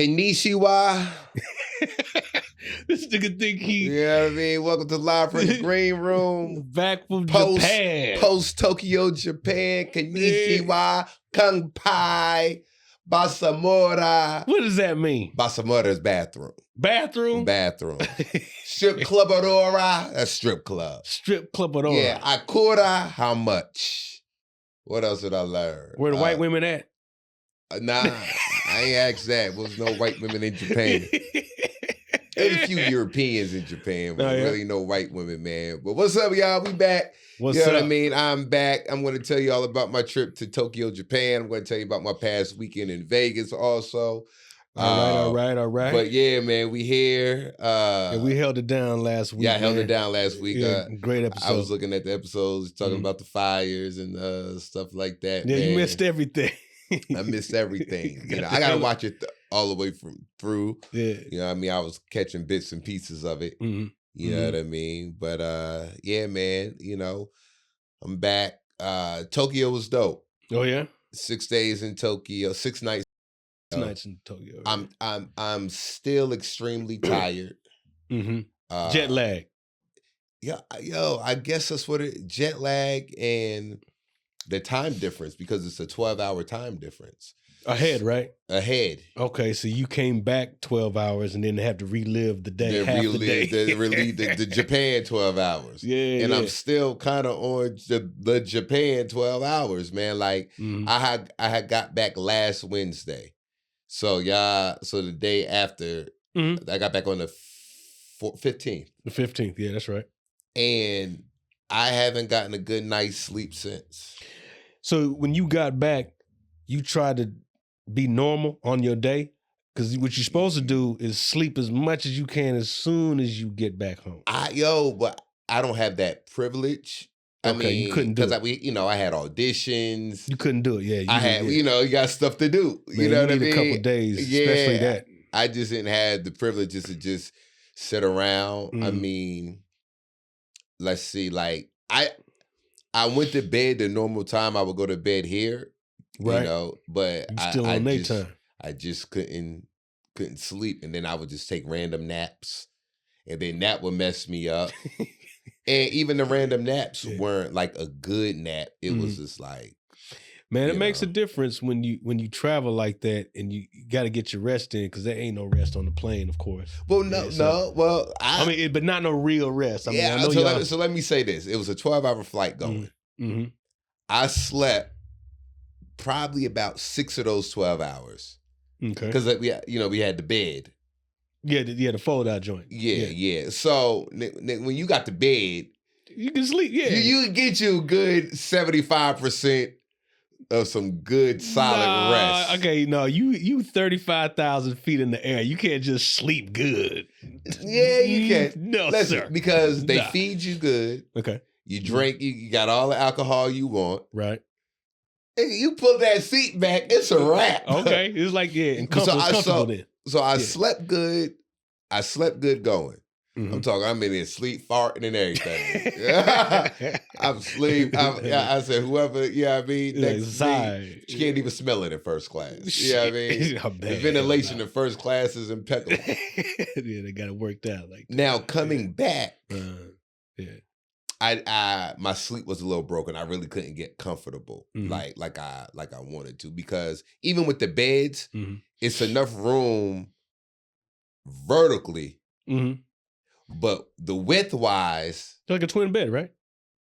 Konnichiwa. This nigga think he... You know what I mean? Welcome to Live from the Green Room. Back from Japan. Post-Tokyo, Japan. Konnichiwa. Kung Pai. Basamora. What does that mean? Basamora is bathroom. Bathroom? Bathroom. Strip clubadora. That's strip club. Strip clubadora. Yeah. Akura. How much? What else did I learn? Where the white women at? Nah, I ain't asked that. There was no white women in Japan. There's a few Europeans in Japan, but really no white women, man. But what's up, y'all? We back. What's you know up? what I mean? I'm back. I'm going to tell you all about my trip to Tokyo, Japan. I'm going to tell you about my past weekend in Vegas also. All right. But yeah, man, we here. And we held it down last week. Yeah, I held it down last week. Yeah, great episode. I was looking at the episodes, talking about the fires and stuff like that. Yeah, man. you missed everything. I missed everything. You know, I gotta watch it all the way through. Yeah. You know what I mean? I was catching bits and pieces of it. Mm-hmm. You know what I mean? But yeah, man, you know, I'm back. Tokyo was dope. Oh yeah? 6 days in Tokyo, 6 nights. 6 nights in Tokyo. I'm still extremely tired. Jet lag. Yeah, I guess that's what jet lag and the time difference, because it's a 12-hour time difference. Ahead, right? Ahead. Okay, so you came back 12 hours and then have to relive the day, Relive the Japan 12 hours. Yeah, and I'm still kind of on the Japan 12 hours, man. Like I had got back last Wednesday. So so the day after, I got back on the 15th. The 15th, yeah, that's right. And I haven't gotten a good night's sleep since. So when you got back, you tried to be normal on your day? Because what you're supposed to do is sleep as much as you can as soon as you get back home. But I don't have that privilege. I mean, you couldn't do it. I had auditions. You couldn't do it, yeah. I had, you got stuff to do. Man, you know what I mean? A couple days, especially that. I just didn't have the privileges to just sit around. I mean, let's see, like I went to bed the normal time I would go to bed here, right? But still on nighttime. I just couldn't sleep, and then I would just take random naps, and then that would mess me up. And even the random naps weren't like a good nap. It was just like, man, it makes a difference when you travel like that, and you got to get your rest in, because there ain't no rest on the plane, of course. Well, well, but not no real rest. I mean, so let me say this: it was a 12-hour flight going. I slept probably about 6 of those 12 hours. Okay, because we had the bed. Yeah, the fold out joint. Yeah. So when you got the bed, you can sleep. Yeah, you can get you a good 75% of some good solid rest. Okay, no, you 35,000 feet in the air. You can't just sleep good. Yeah, you can. No, sir. Because they feed you good. Okay. You drink. You got all the alcohol you want. Right. You pull that seat back, it's a wrap. Okay, it's like comfortable then. So I slept good. I slept good going. I'm talking, I'm in there sleep, farting and everything. I'm asleep. I said, whoever, next seat, you can't even smell it in first class. You know what I mean? The ventilation in first class is impeccable. Yeah, they got it worked out. Like that. Now, coming back, my sleep was a little broken. I really couldn't get comfortable like I wanted to, because even with the beds, it's enough room vertically, but the width wise, it's like a twin bed, right?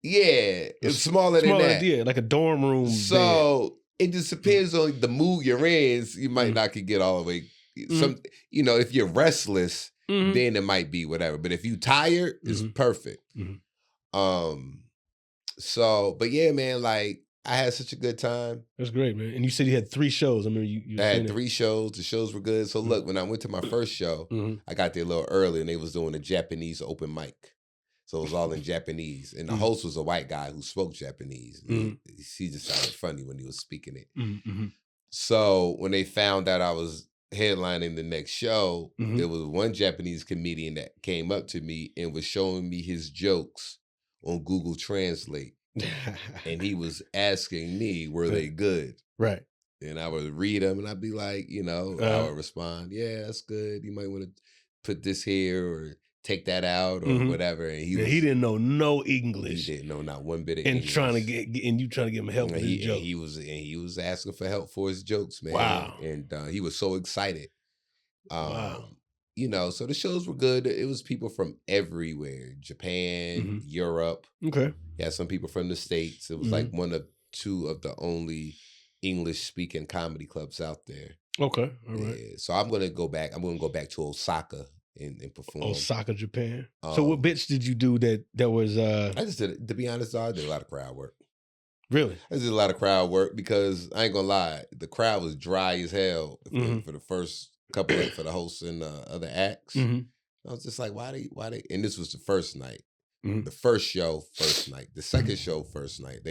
Yeah, it's smaller than that. Yeah, like a dorm room. So it just depends on the mood you're in. You might not could get all the way. If you're restless, then it might be whatever. But if you tired, it's perfect. But yeah, man, like I had such a good time. That's great, man. And you said you had 3 shows. I mean, I had 3 shows. The shows were good. So look, when I went to my first show, I got there a little early, and they was doing a Japanese open mic. So it was all in Japanese. And the host was a white guy who spoke Japanese. He just sounded funny when he was speaking it. So when they found out I was headlining the next show, there was one Japanese comedian that came up to me and was showing me his jokes on Google Translate. And he was asking me, were they good? Right. And I would read them, and I'd be like, I would respond, yeah, that's good. You might want to put this here or take that out or whatever. And he didn't know no English. He didn't know not one bit of and English. And you trying to give him help with his joke. He was asking for help for his jokes, man. Wow. And he was so excited. Wow. So the shows were good. It was people from everywhere, Japan, Europe. Okay. You had some people from the States. It was like one of two of the only English-speaking comedy clubs out there. Okay, all right. Yeah. So I'm gonna go back. I'm gonna go back to Osaka and perform. Osaka, Japan. So what bits did you do that was? I just did. To be honest, I did a lot of crowd work. Really? I did a lot of crowd work because I ain't gonna lie, the crowd was dry as hell for the first couple for the hosts and other acts. I was just like, why they? And this was the first night. The first show, first night. The second show, first night.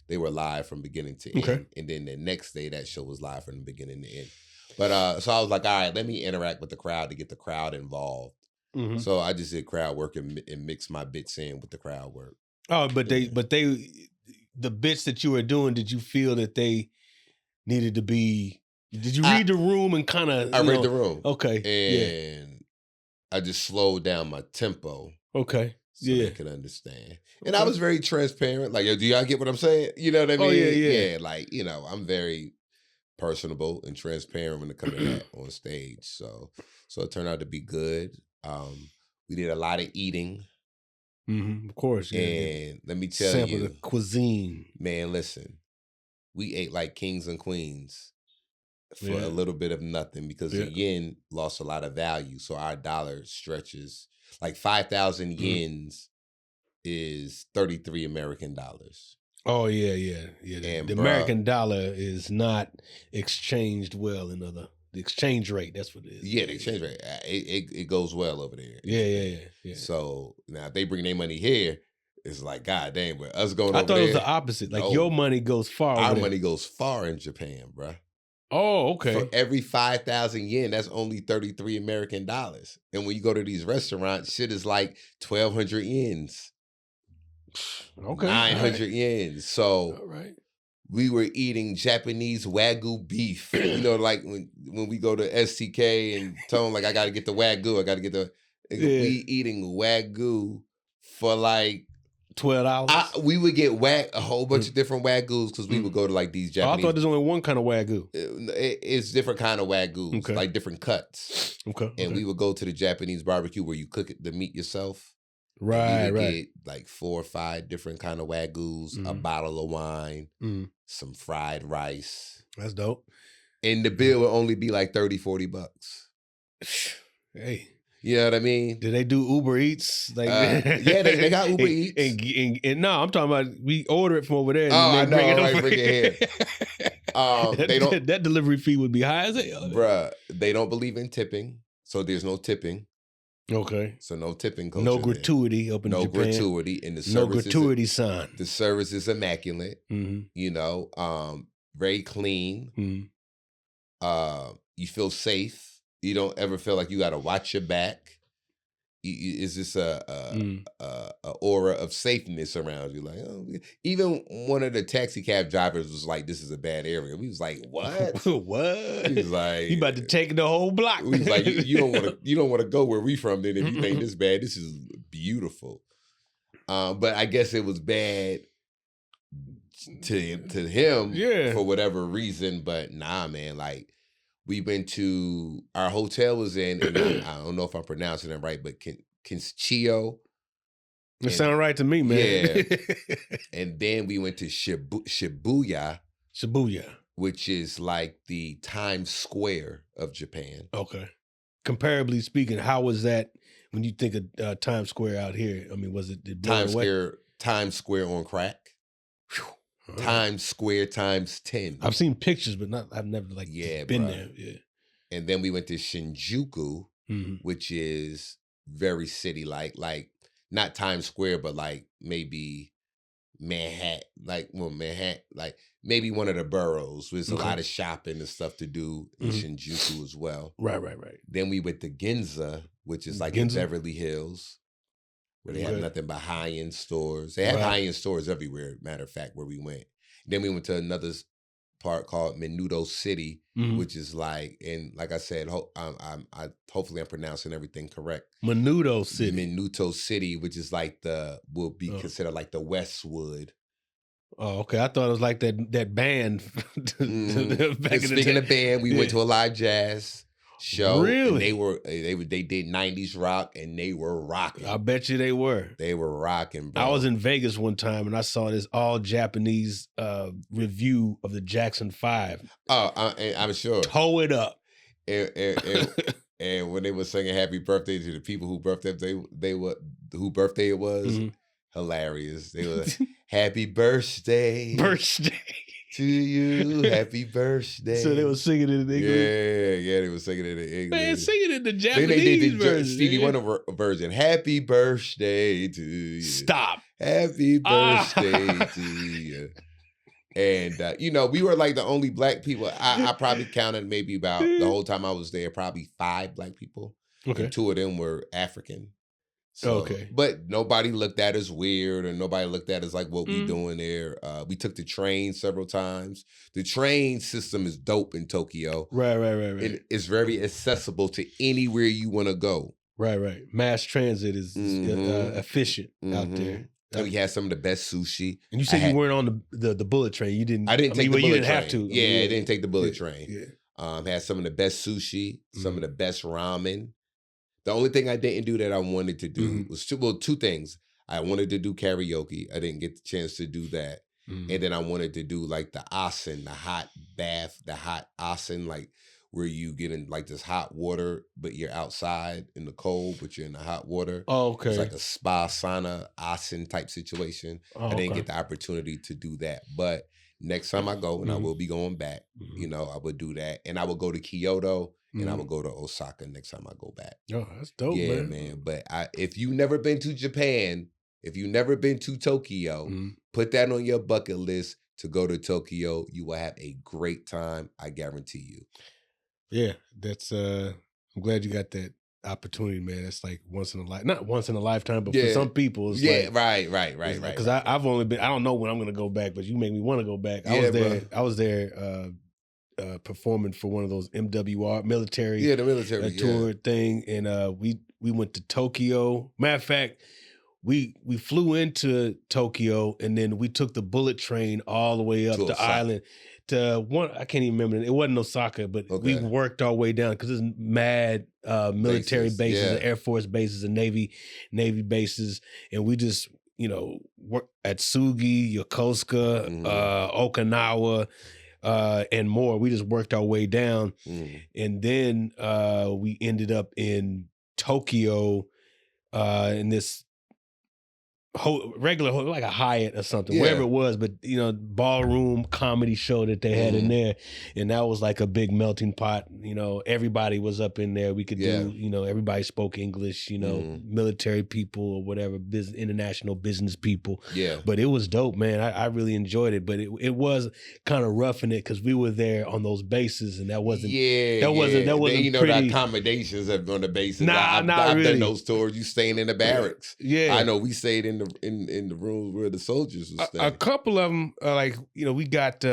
They were live from beginning to end. And then the next day, that show was live from the beginning to end. But so I was like, all right, let me interact with the crowd to get the crowd involved. So I just did crowd work and mixed my bits in with the crowd work. Oh, but the bits that you were doing, did you feel that they needed to be? Did you read the room and kind of? I read the room. Okay. And I just slowed down my tempo. Okay. So they could understand. And I was very transparent. Like, yo, do y'all get what I'm saying? You know what I mean? Oh, yeah. Yeah, like, I'm very personable and transparent when it comes to that on stage. So it turned out to be good. We did a lot of eating. Of course. Yeah. And let me tell Sample you. the cuisine. Man, listen. We ate like kings and queens for a little bit of nothing because the yen lost a lot of value. So our dollar stretches. Like 5,000 yens is 33 American dollars. Oh, yeah. The American dollar is not exchanged well in the exchange rate. That's what it is. Yeah, the exchange rate. It goes well over there. Yeah. So now if they bring their money here, it's like, God damn, but us going over there. I thought it was the opposite. Like your money goes far. Our money goes far in Japan, bruh. Oh, okay. For every 5,000 yen, that's only 33 American dollars. And when you go to these restaurants, shit is like 1,200 yens. Okay. 900 yens. So we were eating Japanese Wagyu beef. Like when we go to STK and tell them, like, I got to get the Wagyu. I got to get the... We eating Wagyu for like... $12. We would get a whole bunch of different Wagyus because we would go to like these Japanese. I thought there's only one kind of Wagyu. It's different kind of Wagyus, like different cuts. And we would go to the Japanese barbecue where you cook the meat yourself. Right. Get like 4 or 5 different kind of Wagyus, a bottle of wine, some fried rice. That's dope. And the bill would only be like $30-$40. Hey. You know what I mean? Do they do Uber Eats? Like, yeah, they got Uber Eats. And no, I'm talking about we order it from over there. And I know, bring it here. They don't. That delivery fee would be high as hell. Bruh, they don't believe in tipping, so there's no tipping. Okay. So no tipping culture. No gratuity up in Japan. No gratuity. And the service no gratuity sign. The service is immaculate. Very clean. You feel safe. You don't ever feel like you got to watch your back. It's just a aura of safeness around you. Like, even one of the taxi cab drivers was like, "This is a bad area." We was like, "What? What?" He was like, "You about to take the whole block." We was like, "You don't want to go where we from. Then if you think this bad, this is beautiful." But I guess it was bad to him for whatever reason. But nah, man, like. We went to, our hotel was in, and I don't know if I'm pronouncing it right, but Kinchio. It sounds right to me, man. Yeah. And then we went to Shibuya. Which is like the Times Square of Japan. Okay. Comparably speaking, how was that when you think of Times Square out here? I mean, was it Times Square on crack? Whew. Times Square times 10. I've seen pictures, but I've never been there. Yeah. And then we went to Shinjuku, which is very city-like, like not Times Square, but like maybe Manhattan, like maybe one of the boroughs. There's a lot of shopping and stuff to do in Shinjuku as well. Right. Then we went to Ginza, which is like in Beverly Hills. Where they have nothing but high-end stores. They have high-end stores everywhere, matter of fact, where we went. Then we went to another part called Menudo City, which is like, and like I said, hopefully I'm pronouncing everything correct. Menudo City. Menudo City, which is like will be considered like the Westwood. Oh, okay. I thought it was like that band. Speaking of band, we went to a live jazz show. Really? And they did 90s rock, and they were rocking. I bet you they were. They were rocking, bro. I was in Vegas one time and I saw this all Japanese review of the Jackson 5. Oh, I'm sure. Toe it up. And when they were singing "Happy Birthday" to the people whose birthday it was, hilarious. They were "Happy Birthday, to you, Happy Birthday." So they were singing it in English. Yeah, they were singing it in English. Man, singing it in the Japanese they did the version. Stevie Wonder version. "Happy Birthday to you." Stop. Happy birthday to you. And, we were like the only black people. I probably counted maybe about the whole time I was there, probably 5 black people. Okay. And 2 of them were African. So, okay. But nobody looked at us weird, or nobody looked at us like what we doing there. We took the train several times. The train system is dope in Tokyo. Right. And it's very accessible to anywhere you want to go. Right. Mass transit is efficient out there. And we had some of the best sushi. And you said you weren't on the bullet train. You didn't. I didn't take the bullet train. You didn't have to. Yeah, I didn't take the bullet train. Yeah. Had some of the best sushi, some of the best ramen. The only thing I didn't do that I wanted to do was 2 things. I wanted to do karaoke. I didn't get the chance to do that. And then I wanted to do like the asen, the hot bath, the hot asen, like where you get in like this hot water, but you're outside in the cold, but you're in the hot water. Oh, okay. It's like a spa, sauna, asen type situation. I didn't get the opportunity to do that. But next time I go, and I will be going back, I would do that. And I would go to Kyoto, and I would go to Osaka next time I go back. Oh, that's dope, man. But if you've never been to Japan, if you've never been to Tokyo, put that on your bucket list to go to Tokyo. You will have a great time, I guarantee you. Yeah, that's I'm glad you got that opportunity, man. It's like not once in a lifetime, but for some people, it's right. Because I've only been, I don't know when I'm going to go back, but you make me want to go back. I was there performing for one of those MWR military, the military tour thing, and we went to Tokyo. Matter of fact, we flew into Tokyo, and then we took the bullet train all the way up the island. To one, I can't even remember. It wasn't Osaka, but we worked our way down because there's mad military bases and Air Force bases and Navy bases, and we just worked at Sugi, Yokosuka, Okinawa, and more. We just worked our way down, and then we ended up in Tokyo in this regular, like a Hyatt or something, wherever it was, but ballroom comedy show that they had in there, and that was like a big melting pot. Everybody was up in there. We could do, everybody spoke English. Military people or whatever, international business people. Yeah, but it was dope, man. I really enjoyed it, but it was kind of roughing it because we were there on those bases, and that wasn't. That wasn't. The accommodations on the bases. I've really done those tours. You staying in the barracks. Yeah, I know. We stayed in the rooms where the soldiers were staying. A couple of them, we got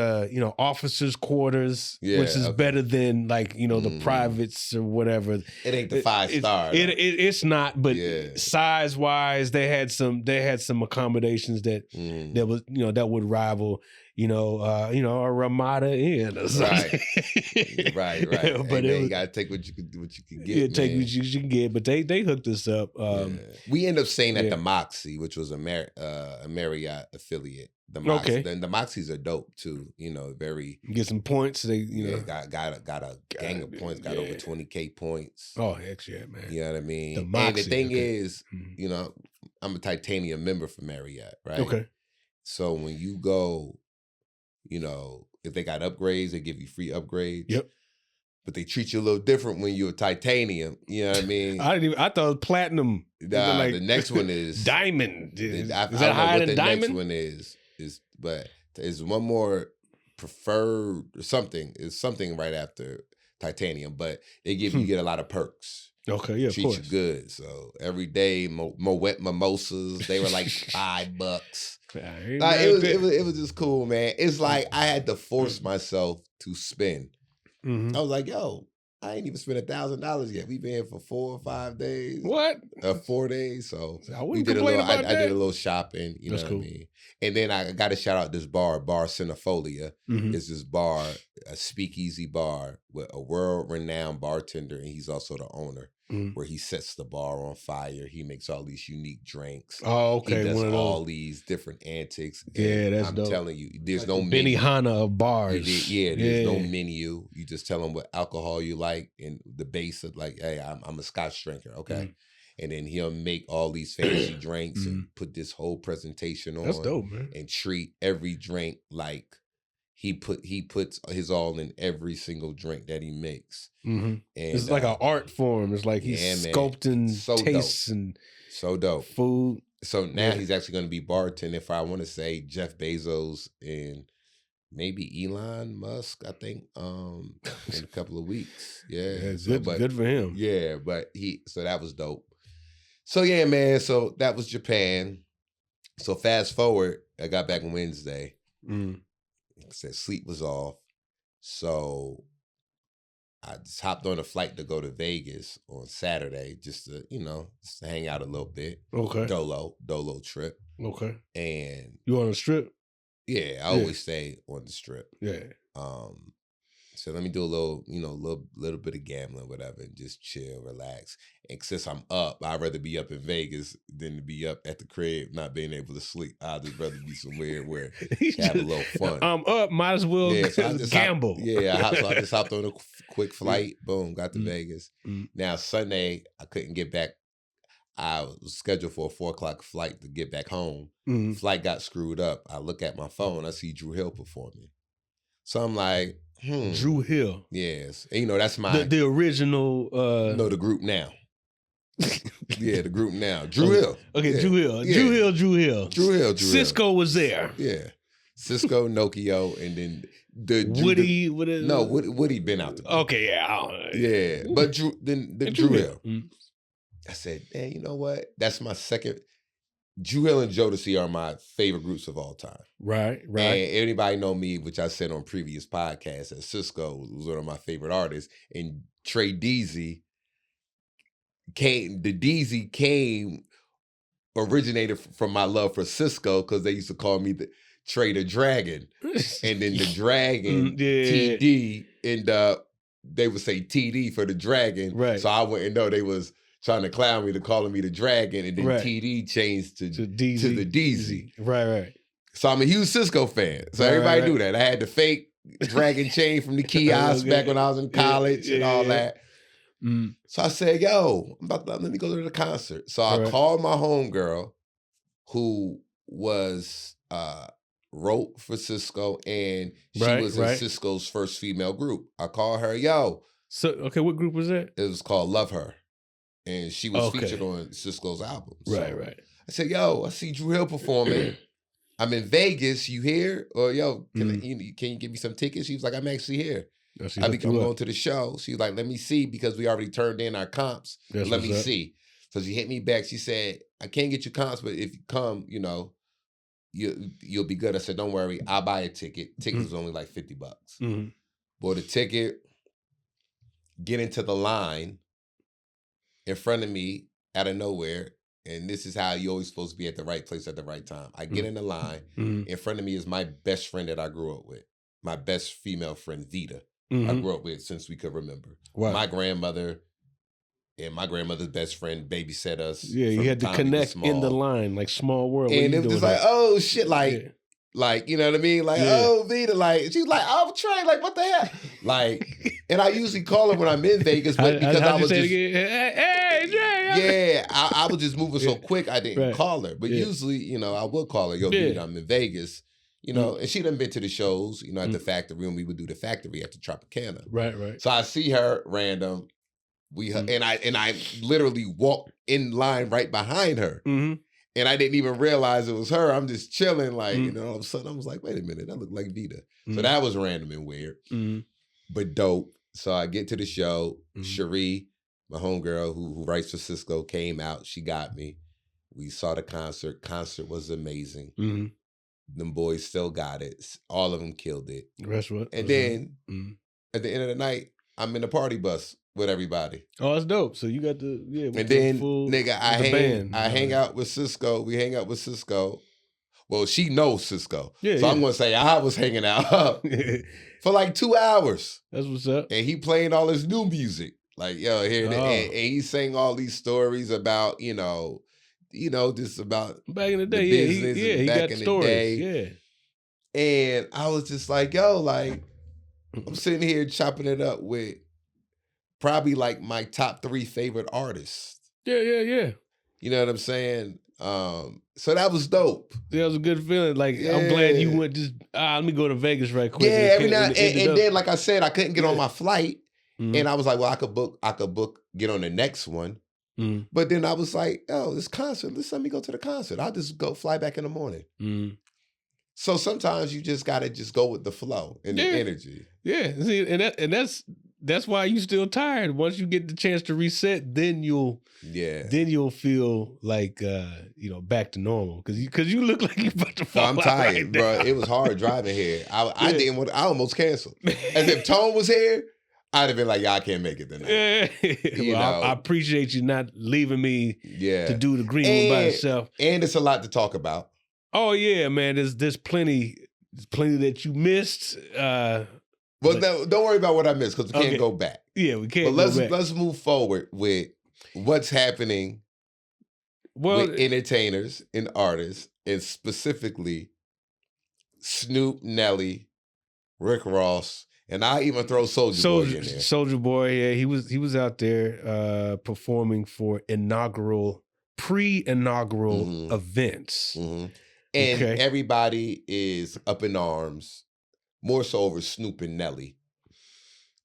officers' quarters, which is better than the privates or whatever. It ain't the 5-star. It's not, but size wise, they had some accommodations that was that would rival a Ramada Inn or something. Right. But you gotta take what you can get. Yeah, take what you can get. But they hooked us up. We ended up staying at the Moxie, which was a Marriott affiliate. The Moxie, the Moxies are dope too. Very get some points. They got a gang of points. Got over 20K points. Oh heck yeah, man! You know what I mean. The Moxie, and the thing is, I'm a titanium member for Marriott, right? Okay. So when you go, if they got upgrades, they give you free upgrades. Yep. But they treat you a little different when you're titanium. You know what I mean? I thought it was platinum. The next one is diamond. Is that higher than diamond? Next one is but there's one more preferred or something. It's something right after titanium, but you get a lot of perks. Okay, yeah, of treat course. you good. So every day, wet mimosas. They were like $5. Like, it was just cool, man. It's like I had to force myself to spend. I was like, yo, I ain't even spent $1,000 yet. We've been here for 4 or 5 days. What? 4 days. So I wouldn't complain about that. I did a little shopping. You know That's what cool. I mean? And then I got to shout out this bar Cinefolia. It's this bar, a speakeasy bar with a world-renowned bartender, and he's also the owner, where he sets the bar on fire. He makes all these unique drinks. Oh, okay. He does all these different antics. Yeah, that's dope. I'm telling you, there's no menu. Benihana of bars. There's no menu. You just tell them what alcohol you like and the base of like, hey, I'm a Scotch drinker, okay? And then he'll make all these fancy drinks and put this whole presentation on. That's dope, man. And treat every drink like he puts his all in every single drink that he makes. And it's like an art form. It's like he's sculpting tastes and so dope food. So now he's actually going to be bartending for, I want to say, Jeff Bezos and maybe Elon Musk, I think, in a couple of weeks. Yeah, good for him. Yeah, but so that was dope. So yeah, man. So that was Japan. So fast forward, I got back on Wednesday. Like I said, sleep was off. So I just hopped on a flight to go to Vegas on Saturday just to hang out a little bit. Okay. Dolo trip. Okay. And you on a strip? Yeah, I always stay on the strip. Yeah. So let me do a little bit of gambling, whatever, and just chill, relax. And since I'm up, I'd rather be up in Vegas than to be up at the crib, not being able to sleep. I'd just rather be somewhere where have a little fun. I'm up, might as well gamble. So I just hopped on a quick flight, boom, got to Vegas. Now Sunday, I couldn't get back. I was scheduled for a 4:00 flight to get back home. Flight got screwed up. I look at my phone, I see Drew Hill performing. So I'm like, Drew Hill. Yes. And that's my... The original... No, the group now. Yeah, the group now. Drew Hill. Okay, yeah. Drew Hill. Yeah. Drew Hill. Cisco was there. Yeah. Cisco, Nokia, and then Woody. Woody been out there. Okay, yeah. Yeah. But Drew Hill. I said, man, you know what? That's my second... Drew Hill and Jodeci are my favorite groups of all time. Right. And anybody know me, which I said on previous podcasts, that Cisco was one of my favorite artists. And Trey Deasy originated from my love for Cisco because they used to call me Trey the Dragon. And then the Dragon, TD, and they would say TD for the Dragon. Right. So I wouldn't know they was trying to clown me to calling me the Dragon, and then TD changed to the DZ. Right. So I'm a huge Cisco fan. So everybody knew that. I had the fake Dragon chain from the kiosk back when I was in college and all that. So I said, yo, let me go to the concert. So I called my homegirl who was wrote for Cisco, and she was in Cisco's first female group. I called her, yo. So, okay, what group was that? It was called Love Her. And she was featured on Cisco's album. So right. I said, yo, I see Drew Hill performing. I'm in Vegas. You here? Or, yo, can you give me some tickets? She was like, I'm actually here. I'm going to the show. She was like, let me see, because we already turned in our comps. Let me see. So she hit me back. She said, I can't get you comps, but if you come, you'll be good. I said, don't worry. I'll buy a ticket. Ticket was only like $50. Bought a ticket, get into the line in front of me out of nowhere. And this is how you're always supposed to be at the right place at the right time. I get in the line. In front of me is my best friend that I grew up with. My best female friend, Vita. I grew up with since we could remember. Wow. My grandmother and my grandmother's best friend babysat us. Yeah, you had to connect in the line, like small world. And it was just like, oh shit, like, you know what I mean? Like, oh, Vita, like, she's like, oh, Trey, like, what the hell? Like, and I usually call her when I'm in Vegas, but because I was just... Hey, Trey. Yeah, I was just moving so quick, I didn't call her. But usually, I would call her, yo, Vita, I'm in Vegas. And she done been to the shows, at the factory, when we would do the factory after Tropicana. Right. So I see her random. And I literally walked in line right behind her. And I didn't even realize it was her. I'm just chilling, like, all of a sudden I was like, wait a minute, that looked like Vita. So that was random and weird, but dope. So I get to the show. Cherie, My homegirl who writes for Cisco came out. She got me. We saw the concert. Concert was amazing. Mm-hmm. Them boys still got it. All of them killed it. That's what. And then at the end of the night, I'm in the party bus with everybody. Oh, that's dope. So you got the and then nigga, I hang out with Cisco. We hang out with Cisco. Well, she knows Cisco. Yeah, so I'm gonna say I was hanging out for like 2 hours. That's what's up. And he playing all his new music. Like, yo, here and he sang all these stories about, just about back in the day. The business he back got in stories. The day. Yeah. And I was just like, yo, like, I'm sitting here chopping it up with probably like my top 3 favorite artists. Yeah. You know what I'm saying? So that was dope. Yeah, it was a good feeling. Like, I'm glad you went just, let me go to Vegas right quick. Yeah, every now and then, like I said, I couldn't get on my flight. Mm-hmm. And I was like, well, I could book, get on the next one. Mm-hmm. But then I was like, oh, this concert, let me go to the concert. I'll just fly back in the morning. Mm-hmm. So sometimes you just gotta just go with the flow and the energy. Yeah, see, and that's why you still tired. Once you get the chance to reset, then you'll feel like back to normal because you look like you're about to fall. I'm tired, right, bro. It was hard driving here. I almost canceled. As if Tone was here, I'd have been like, I can't make it tonight. I appreciate you not leaving me to do the green room by yourself. And it's a lot to talk about. Oh yeah, man. There's plenty that you missed. Well, don't worry about what I missed because we can't go back. Yeah, we can't. But let's move forward with what's happening with entertainers and artists, and specifically Snoop, Nelly, Rick Ross, and I even throw Soulja Boy in there. Soulja Boy, yeah, he was out there performing for pre-inaugural events. Mm-hmm. And everybody is up in arms, more so over Snoop and Nelly,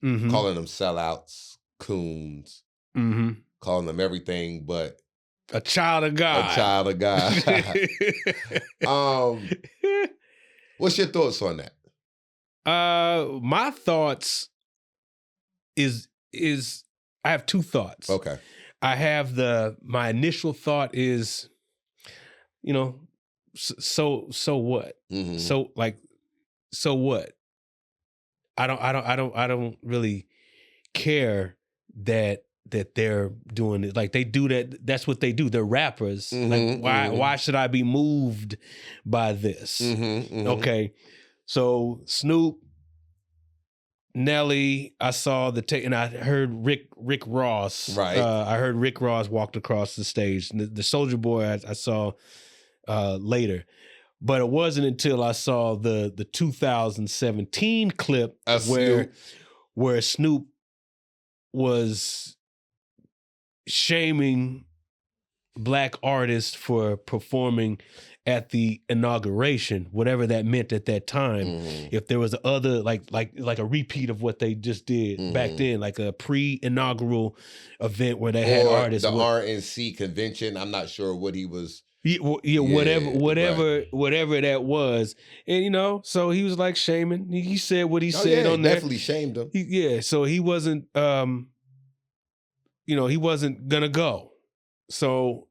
calling them sellouts, coons, calling them everything but a child of God. A child of God. What's your thoughts on that? My thoughts is I have 2 thoughts. Okay. I have my initial thought is, so what? Mm-hmm. So what? I don't really care that they're doing it. Like they do that. That's what they do. They're rappers. Mm-hmm, like why should I be moved by this? Okay. So Snoop, Nelly, I saw and I heard Rick Ross. Right. I heard Rick Ross walked across the stage. The Soulja Boy I saw later. But it wasn't until I saw the 2017 clip where Snoop was shaming Black artists for performing at the inauguration, whatever that meant at that time. Mm-hmm. If there was other like a repeat of what they just did back then, like a pre-inaugural event where they had artists. The RNC convention. I'm not sure what he was. Whatever that was, and so he was like shaming. He said what he said on that. Definitely shamed him. So he wasn't, he wasn't gonna go. So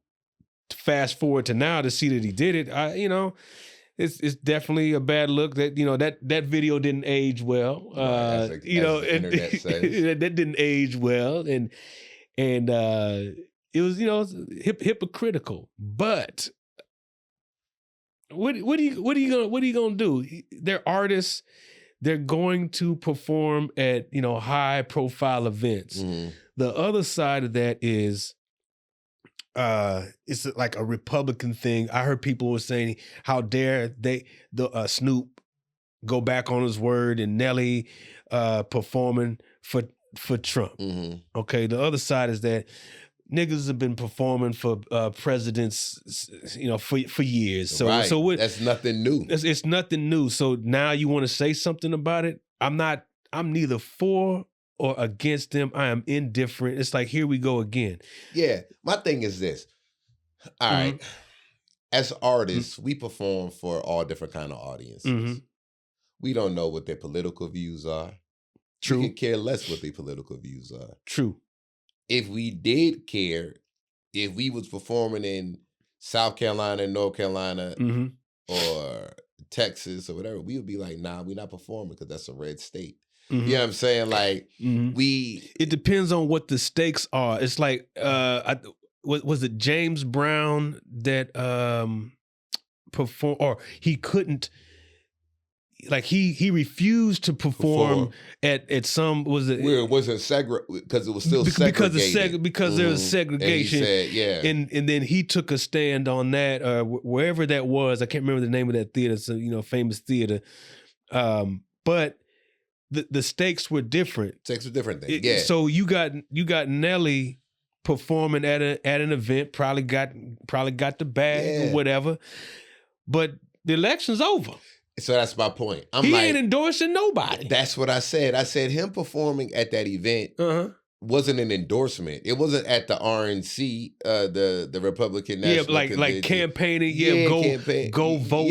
fast forward to now to see that he did it, it's definitely a bad look. That that video didn't age well. As the internet says. That didn't age well, and it was, hypocritical. But what are you gonna do? They're artists. They're going to perform at high profile events. Mm-hmm. The other side of that is, it's like a Republican thing. I heard people were saying, "How dare Snoop go back on his word," and Nelly performing for Trump. Mm-hmm. Okay, the other side is that niggas have been performing for presidents, for years. So, right. So that's nothing new. It's nothing new. So now you want to say something about it? I'm neither for or against them. I am indifferent. It's like, here we go again. Yeah. My thing is this. All right. As artists, we perform for all different kind of audiences. Mm-hmm. We don't know what their political views are. True. We can care less what their political views are. True. if we did care, if we was performing in South Carolina, North Carolina, or Texas or whatever, we would be like, nah, we're not performing because that's a red state. You know what I'm saying? Like it depends on what the stakes are. It's like was it James Brown that perform, or he couldn't, like he refused to perform at some, was it where it wasn't because it was still segregated because there was segregation, and he said, and then he took a stand on that, wherever that was. I can't remember the name of that theater. It's a famous theater, but the stakes were different. Stakes were different then. So you got Nelly performing at an event, probably got the bag or whatever, but the election's over. So that's my point. He ain't endorsing nobody. That's what I said. I said him performing at that event wasn't an endorsement. It wasn't at the RNC, the Republican National Convention. like campaigning. Go vote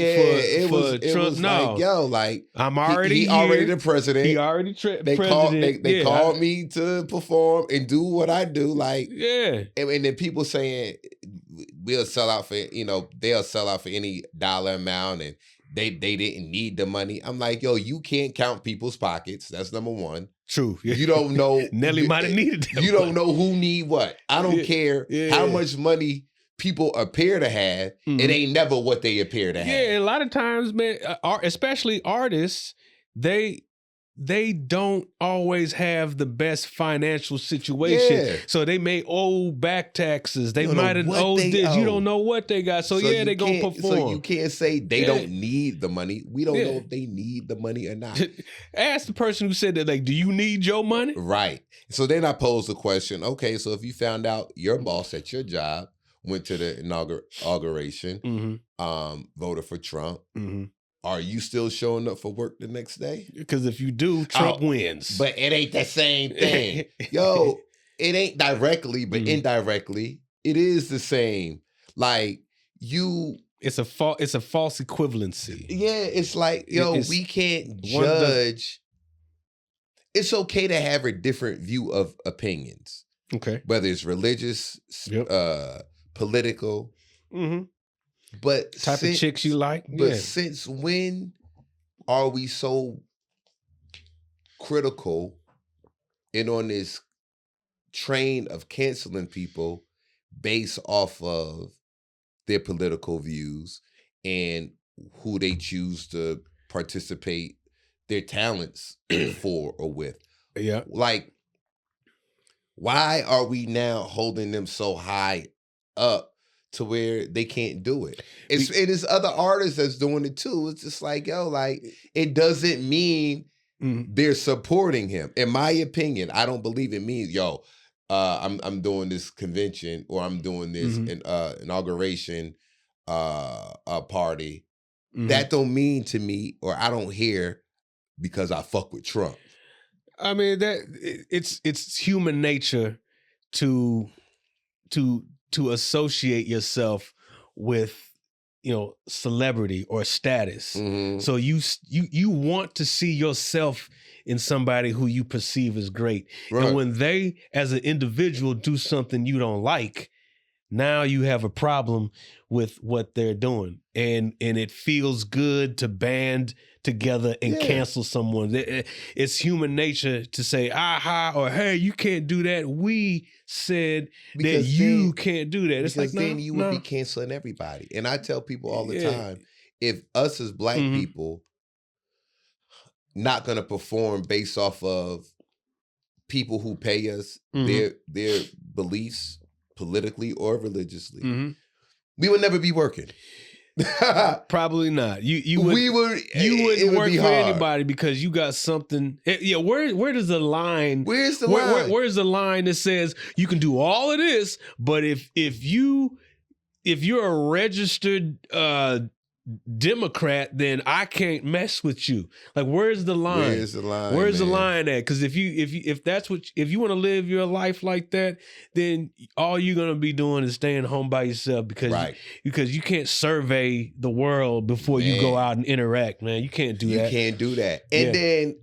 for Trump. Was no, like I'm already he already the president. He already They called me to perform and do what I do. Like and then people saying we'll sell out for they'll sell out for any dollar amount and. They didn't need the money. I'm like, yo, you can't count people's pockets. That's number one. True. You don't know. Nelly might have needed that. You don't know who need what. I don't care how much money people appear to have. It ain't never what they appear to have. Yeah, a lot of times, man, especially artists, they don't always have the best financial situation. Yeah. So they may owe back taxes. They might have owed this. You don't know what they got. So they're going to perform. So you can't say they don't need the money. We don't know if they need the money or not. Ask the person who said that, like, do you need your money? Right. So then I pose the question, okay, so if you found out your boss at your job went to the inauguration, voted for Trump, are you still showing up for work the next day? Because if you do, Trump wins. But it ain't the same thing. Yo, it ain't directly, but indirectly, it is the same. Like it's a false equivalency. Yeah, it's like, we can't judge. It's okay to have a different view of opinions. Okay. Whether it's religious, political. But type of chicks you like. But since when are we so critical and on this train of canceling people based off of their political views and who they choose to participate their talents for or with? Yeah. Like, why are we now holding them so high up to where they can't do it? It is other artists that's doing it too. It's just like, it doesn't mean they're supporting him. In my opinion, I don't believe it means, I'm doing this convention or I'm doing this inauguration party. That don't mean to me, or I don't hear because I fuck with Trump. I mean, that it's human nature to associate yourself with, celebrity or status. So you want to see yourself in somebody who you perceive as great. Right. And when they, as an individual, do something you don't like, now you have a problem with what they're doing. And it feels good to band together and cancel someone. It's human nature to say, aha, or hey, you can't do that. We said because that you can't do that. It's like, then you would be canceling everybody. And I tell people all the time, if us as Black people not going to perform based off of people who pay us their beliefs politically or religiously, we would never be working. Probably not. You wouldn't work for anybody because you got something. Yeah, where does the line? Where's the line? Where's the line that says you can do all of this, but if you're a registered Democrat, then I can't mess with you. Like, where's the line? Where's the line? Where's the line at? Because if you want to live your life like that, then all you're gonna be doing is staying home by yourself because you can't survey the world before you go out and interact, man. You can't do that. You can't do that. And then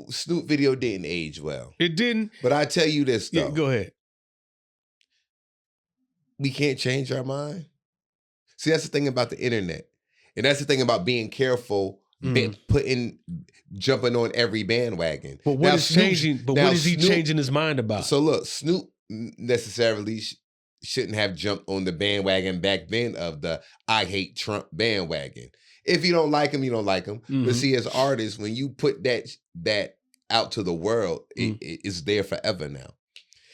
Snoop video didn't age well. It didn't. But I tell you this, though. Yeah, go ahead. We can't change our mind. See, that's the thing about the internet. And that's the thing about being careful, jumping on every bandwagon. But what is changing? But what is he changing his mind about? So look, Snoop necessarily shouldn't have jumped on the bandwagon back then of the I hate Trump bandwagon. If you don't like him, you don't like him. But see, as artists, when you put that out to the world, it's there forever now.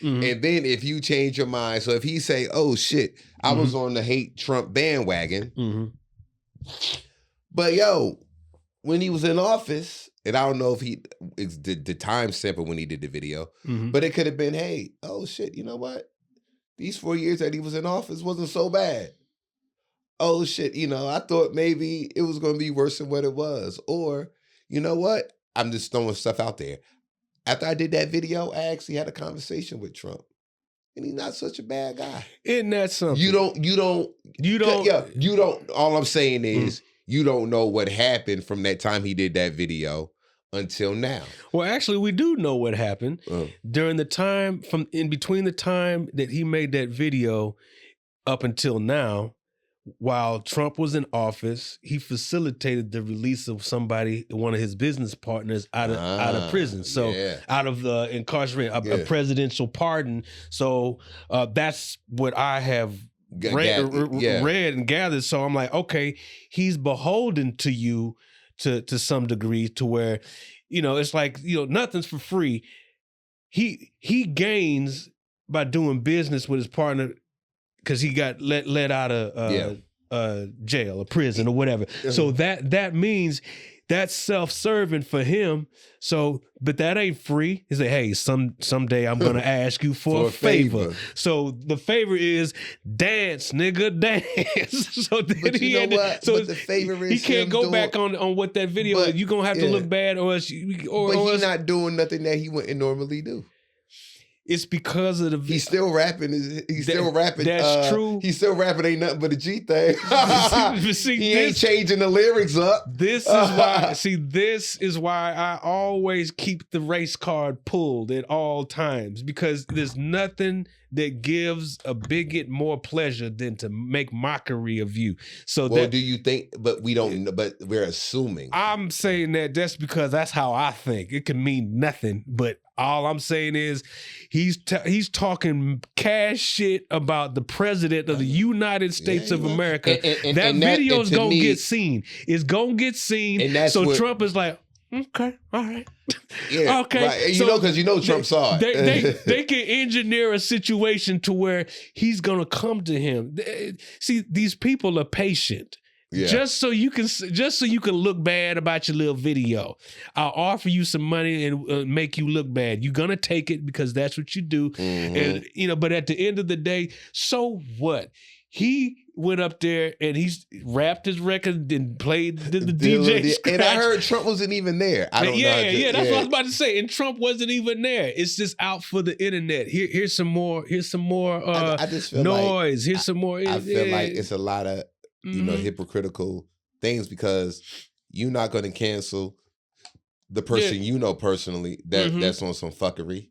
And then if you change your mind, so if he say, "Oh shit, I was on the hate Trump bandwagon," but yo, when he was in office, and I don't know if it's the time stamp when he did the video, but it could have been, "Hey, oh shit, you know what? These 4 years that he was in office wasn't so bad. Oh shit, I thought maybe it was going to be worse than what it was, or you know what? I'm just throwing stuff out there." After I did that video, I actually had a conversation with Trump. And he's not such a bad guy. Isn't that something? You don't, all I'm saying is, you don't know what happened from that time he did that video until now. Well, actually, we do know what happened. During the time, in between the time that he made that video up until now, while Trump was in office, he facilitated the release of one of his business partners out of prison. So out of the incarceration, a presidential pardon. So that's what I have read and gathered. So I'm like, okay, he's beholden to you to some degree, to where, it's like, nothing's for free. He gains by doing business with his partner, because he got let out of jail or prison or whatever. So that means that's self-serving for him. So, but that ain't free. He said, "Hey, someday I'm gonna ask you for a favor." So the favor is dance, nigga, dance. So then but you know what? So but the favor is he can't go back on what that video is. You're gonna have to look bad, or else he's not doing nothing that he wouldn't normally do. It's because of the... He's still rapping. Still rapping. That's true. He's still rapping. Ain't nothing but a G thing. He ain't changing the lyrics up. This is why. This is why I always keep the race card pulled at all times, because there's nothing that gives a bigot more pleasure than to make mockery of you. So, do you think? But we don't. But we're assuming. I'm saying that just because that's how I think. It can mean nothing, but all I'm saying is he's talking cash shit about the president of the United States of America. That video's gonna get seen. It's gonna get seen. And that's so Trump is like, okay, all right. Yeah, okay. Right. Because Trump saw it. They can engineer a situation to where he's gonna come to him. See, these people are patient. Yeah. Just so you can look bad about your little video. I'll offer you some money and make you look bad. You're gonna take it because that's what you do. And but at the end of the day, so what? He went up there and he's rapped his record and played the DJ scratch. And I heard Trump wasn't even there. I don't know. That's what I was about to say. And Trump wasn't even there. It's just out for the internet. Here's some more. I just feel noise. Here's some more. I feel like it's a lot of hypocritical things, because you're not going to cancel the person personally that's on some fuckery,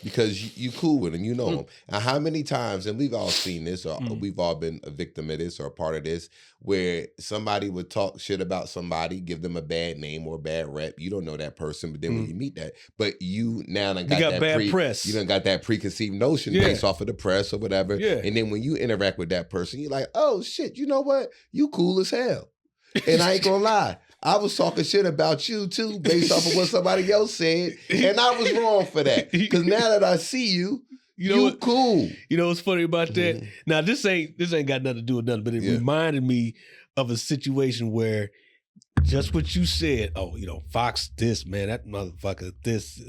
because you cool with him, him. And how many times, and we've all seen this, or we've all been a victim of this or a part of this, where somebody would talk shit about somebody, give them a bad name or a bad rep. You don't know that person, but then when you meet that, but you now done got that bad press. You done got that preconceived notion based off of the press or whatever. Yeah. And then when you interact with that person, you're like, oh shit, you know what? You cool as hell. And I ain't gonna lie, I was talking shit about you too, based off of what somebody else said, and I was wrong for that. Because now that I see you, you cool. You know what's funny about that? Now this ain't got nothing to do with nothing, but it reminded me of a situation where just what you said. Oh, Fox this, man, that motherfucker this.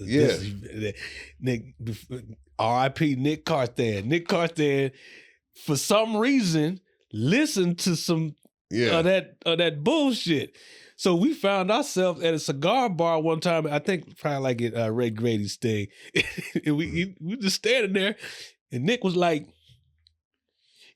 Nick, R.I.P. Nick Carthan. Nick Carthan, for some reason, listened to some of that bullshit. So we found ourselves at a cigar bar one time. I think probably like at Ray Grady's thing. And we just standing there, and Nick was like,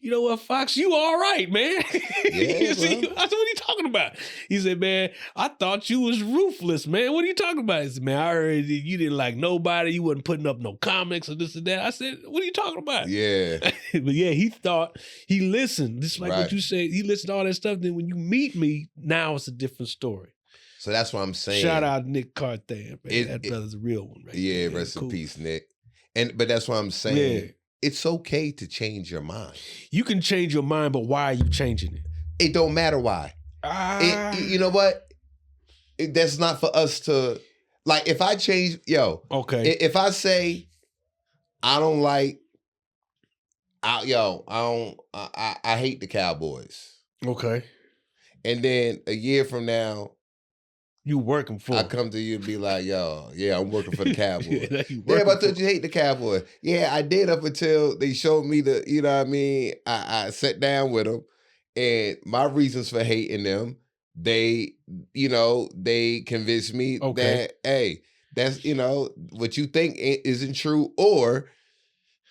you know what, Fox, you all right, man. Yeah, I said, what are you talking about? He said, man, I thought you was ruthless, man. What are you talking about? He said, man, I heard you didn't like nobody. You wasn't putting up no comics or this and that. I said, what are you talking about? Yeah. But yeah, he listened. Just like Right. what you said, he listened to all that stuff. Then when you meet me, now it's a different story. So that's what I'm saying. Shout out Nick Carthan, man. That brother's a real one, right? Yeah, there. rest in peace, Nick. But that's what I'm saying. Yeah. It's okay to change your mind. You can change your mind, but why are you changing it? It don't matter why. You know what? That's not for us to, like, if I change, okay. If I say, I don't like, I hate the Cowboys. Okay. And then a year from now, you working for I come to you and be like, I'm working for the Cowboys. But I thought you hate the Cowboys. Yeah, I did up until they showed me the, you know what I mean? I sat down with them, and my reasons for hating them, they convinced me that, hey, that's, what you think isn't true, or,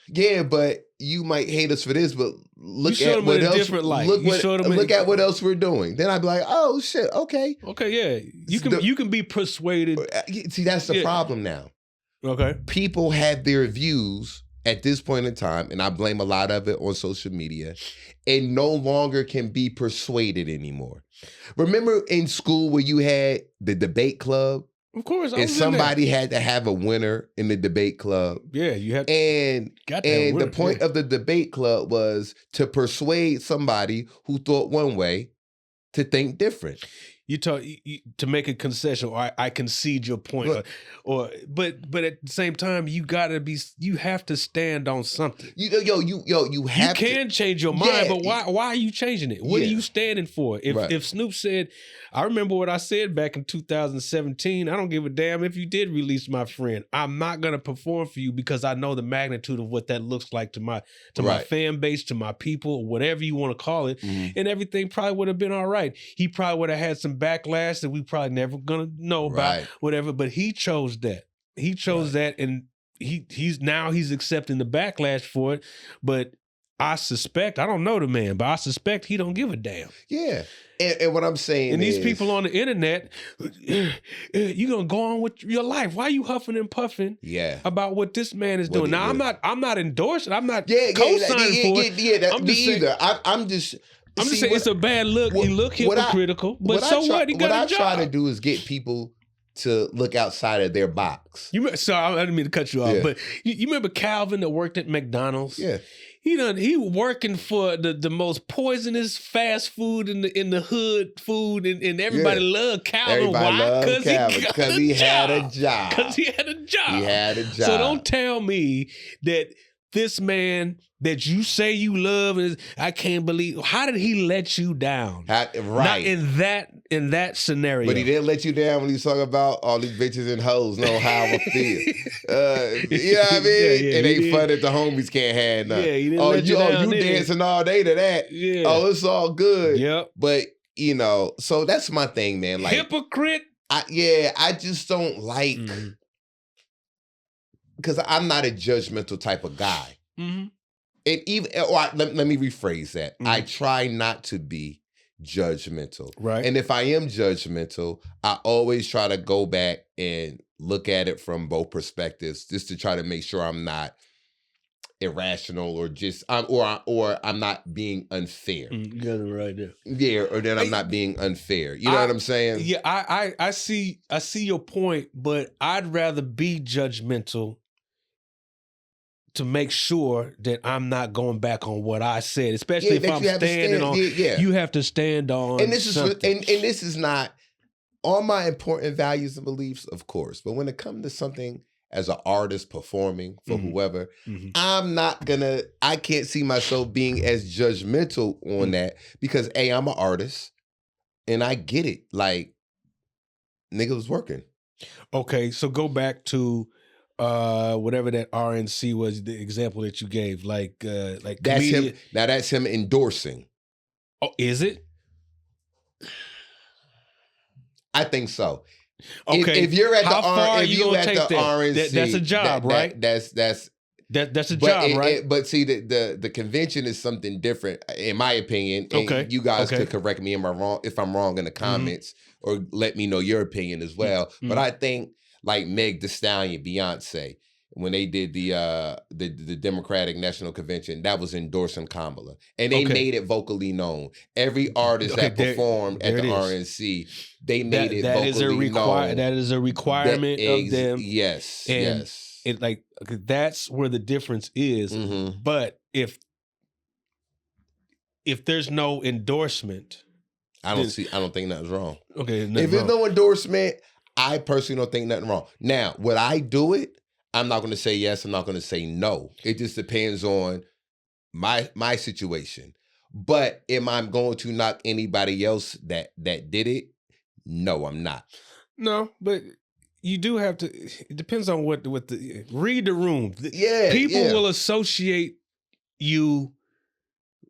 yeah, but you might hate us for this, but look at what else. Look at what else we're doing. Then I'd be like, oh shit, okay. Okay, yeah. You can be persuaded. See, that's the problem now. Okay. People have their views at this point in time, and I blame a lot of it on social media, and no longer can be persuaded anymore. Remember in school where you had the debate club? Of course, and somebody had to have a winner in the debate club. Yeah, you had. And the point of the debate club was to persuade somebody who thought one way to think different. You to make a concession, or I concede your point, but at the same time, you have to stand on something. You can change your mind, but why are you changing it? What are you standing for? If Snoop said, I remember what I said back in 2017. I don't give a damn if you did release my friend. I'm not gonna perform for you because I know the magnitude of what that looks like to my fan base, to my people, whatever you want to call it, and everything probably would have been all right. He probably would have had some backlash that we probably never gonna know about, whatever. But he chose that. He chose that, and he's accepting the backlash for it. But I suspect, I don't know the man, but I suspect he don't give a damn. Yeah. And what I'm saying and these people on the internet, you're gonna go on with your life. Why are you huffing and puffing about what this man is doing? Now, I'm not endorsing, I'm not co-signing for it. Me either. I'm just saying it's a bad look. He look hypocritical, but so what? He got a job. What I try to do is get people to look outside of their box. Sorry, I didn't mean to cut you off, but you remember Calvin that worked at McDonald's? Yeah. He working for the most poisonous fast food in the hood food, and everybody loved Calvin. Why? Because he had a job. Because he had a job. He had a job. So don't tell me that this man that you say you love I can't believe. How did he let you down? Not in that scenario. But he didn't let you down when he was talking about all these bitches and hoes know how I feel. You know what I mean? It ain't fun if the homies can't have nothing. Yeah, he didn't let you down. You dancing all day to that. Yeah. Oh, it's all good. Yep. But so that's my thing, man. Like hypocrite. I just don't like, because I'm not a judgmental type of guy. Mm-hmm. And even, let me rephrase that. I try not to be judgmental. Right. And if I am judgmental, I always try to go back and look at it from both perspectives, just to try to make sure I'm not irrational or just or I'm not being unfair. You got it right there. Yeah, or that I'm not being unfair. You know what I'm saying? Yeah, I see your point, but I'd rather be judgmental to make sure that I'm not going back on what I said, especially if I'm standing on. You have to stand on. And this is not all my important values and beliefs, of course. But when it comes to something as an artist performing for whoever, I can't see myself being as judgmental on that, because I'm an artist and I get it. Like, nigga was working. Okay, so go back to whatever that RNC was, the example that you gave, like that's him. Now that's him endorsing. Oh, is it? I think so. Okay. If you're at the RNC, that's a job, right? That's That's a job, right? But see, the convention is something different, in my opinion. And you guys could correct me if I'm wrong in the comments, or let me know your opinion as well. But I think like Meg Thee Stallion, Beyonce, when they did the Democratic National Convention, that was endorsing Kamala, and they made it vocally known. Every artist that performed at the RNC, they made it vocally known. That is a requirement of them. Yes, and yes. It like that's where the difference is. But if there's no endorsement, I don't think nothing's wrong. Okay, if there's no endorsement, I personally don't think nothing wrong. Now, would I do it? I'm not going to say yes. I'm not going to say no. It just depends on my situation. But am I going to knock anybody else that did it? No, I'm not. No, but you do have to. It depends on what the read the room. People will associate you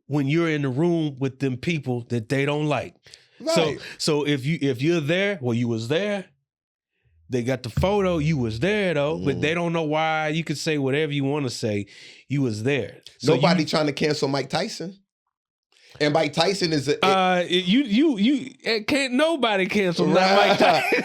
when you're in the room with them people that they don't like. Right. So if you're there, well, you was there. They got the photo. You was there though, but they don't know why. You could say whatever you want to say. You was there. So nobody trying to cancel Mike Tyson. And Mike Tyson is you can't nobody cancel Mike Tyson.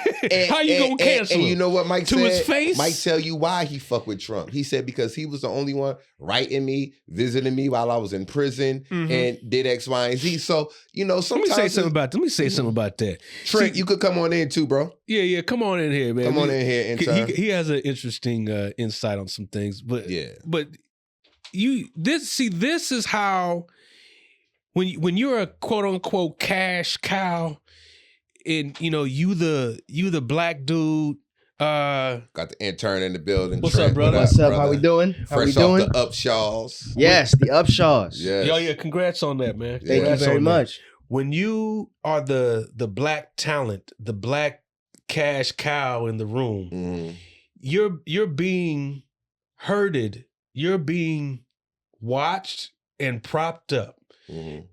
How you gonna cancel him? And you know what Mike said? To his face? Mike tell you why he fucked with Trump. He said because he was the only one writing me, visiting me while I was in prison, and did X, Y, and Z. So, sometimes... Let me say something about that. Trey, you could come on in too, bro. Yeah, come on in here, man. Come on in here, intern. He has an interesting insight on some things. But this is how... When you're a quote unquote cash cow, and you the black dude, got the intern in the building. What's up, brother? What's up? How we doing? Fresh off the Upshaws. Yes, the Upshaws. Yes. Yeah. Congrats on that, man. Thank you very much. When you are the black talent, the black cash cow in the room, you're being herded. You're being watched and propped up.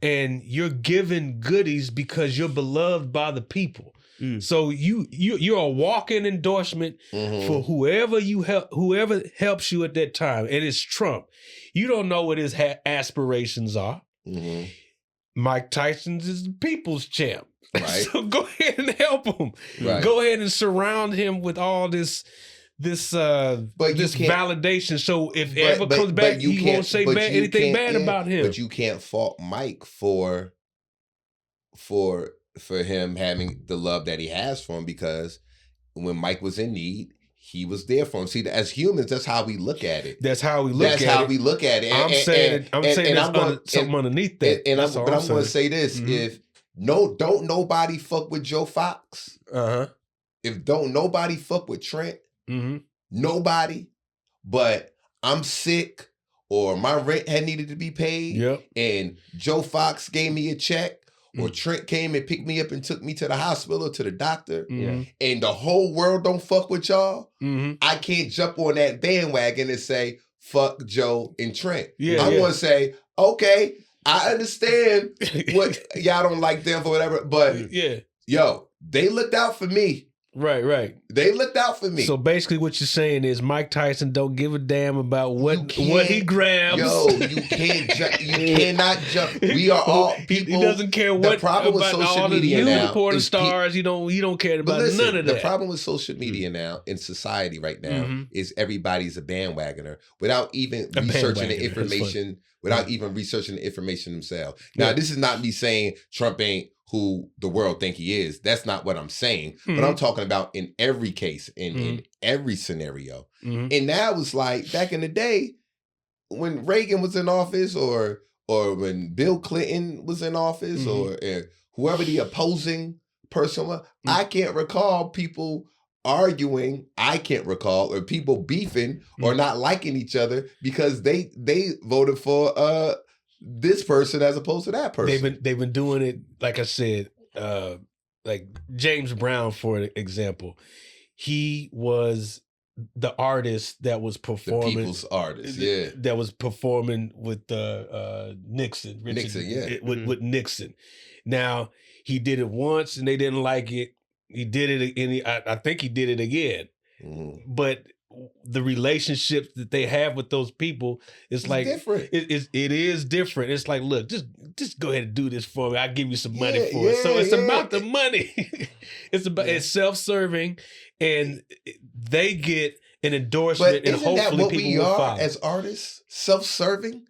And you're given goodies because you're beloved by the people. So you're a walk-in endorsement for whoever helps you at that time. And it's Trump. You don't know what his aspirations are. Mike Tyson's is the people's champ. Right. So go ahead and help him. Right. Go ahead and surround him with all this validation. So if ever comes back, he won't say anything bad about him. But you can't fault Mike for him having the love that he has for him, because when Mike was in need, he was there for him. See, as humans, that's how we look at it. That's how we look at it. I'm saying there's something underneath that. But I'm going to say this: if don't nobody fuck with Joe Fox. If don't nobody fuck with Trent. Nobody, but I'm sick or my rent had needed to be paid, and Joe Fox gave me a check, or Trent came and picked me up and took me to the hospital or to the doctor, and the whole world don't fuck with y'all, I can't jump on that bandwagon and say, fuck Joe and Trent. I'm going to say, okay, I understand what y'all don't like them for whatever, but yo, they looked out for me. Right. They looked out for me. So basically what you're saying is Mike Tyson don't give a damn about what he grabs. Yo, you cannot jump. We are all people. He doesn't care what the problem with social media now. Unicorn stars, he don't care about none of that. The problem with social media now in society right now is everybody's a bandwagoner without even researching the information, themselves. Now, this is not me saying Trump ain't who the world think he is. That's not what I'm saying. But I'm talking about in every case, in every scenario. And that was like back in the day when Reagan was in office, or when Bill Clinton was in office, or whoever the opposing person was. I can't recall people arguing. I can't recall, or people beefing or not liking each other because they voted for this person as opposed to that person. They've been doing it, like I said, like James Brown, for example. He was the artist that was performing. The people's artist, that was performing with Nixon. With Nixon. Now, he did it once and they didn't like it. He did it, and I think he did it again. But the relationships that they have with those people, it's like different. It is different. It's like, look, just go ahead and do this for me. I'll give you some money for it. So it's about the money. It's self-serving, and they get an endorsement, and hopefully that what people we will are follow. as artists? Self-serving.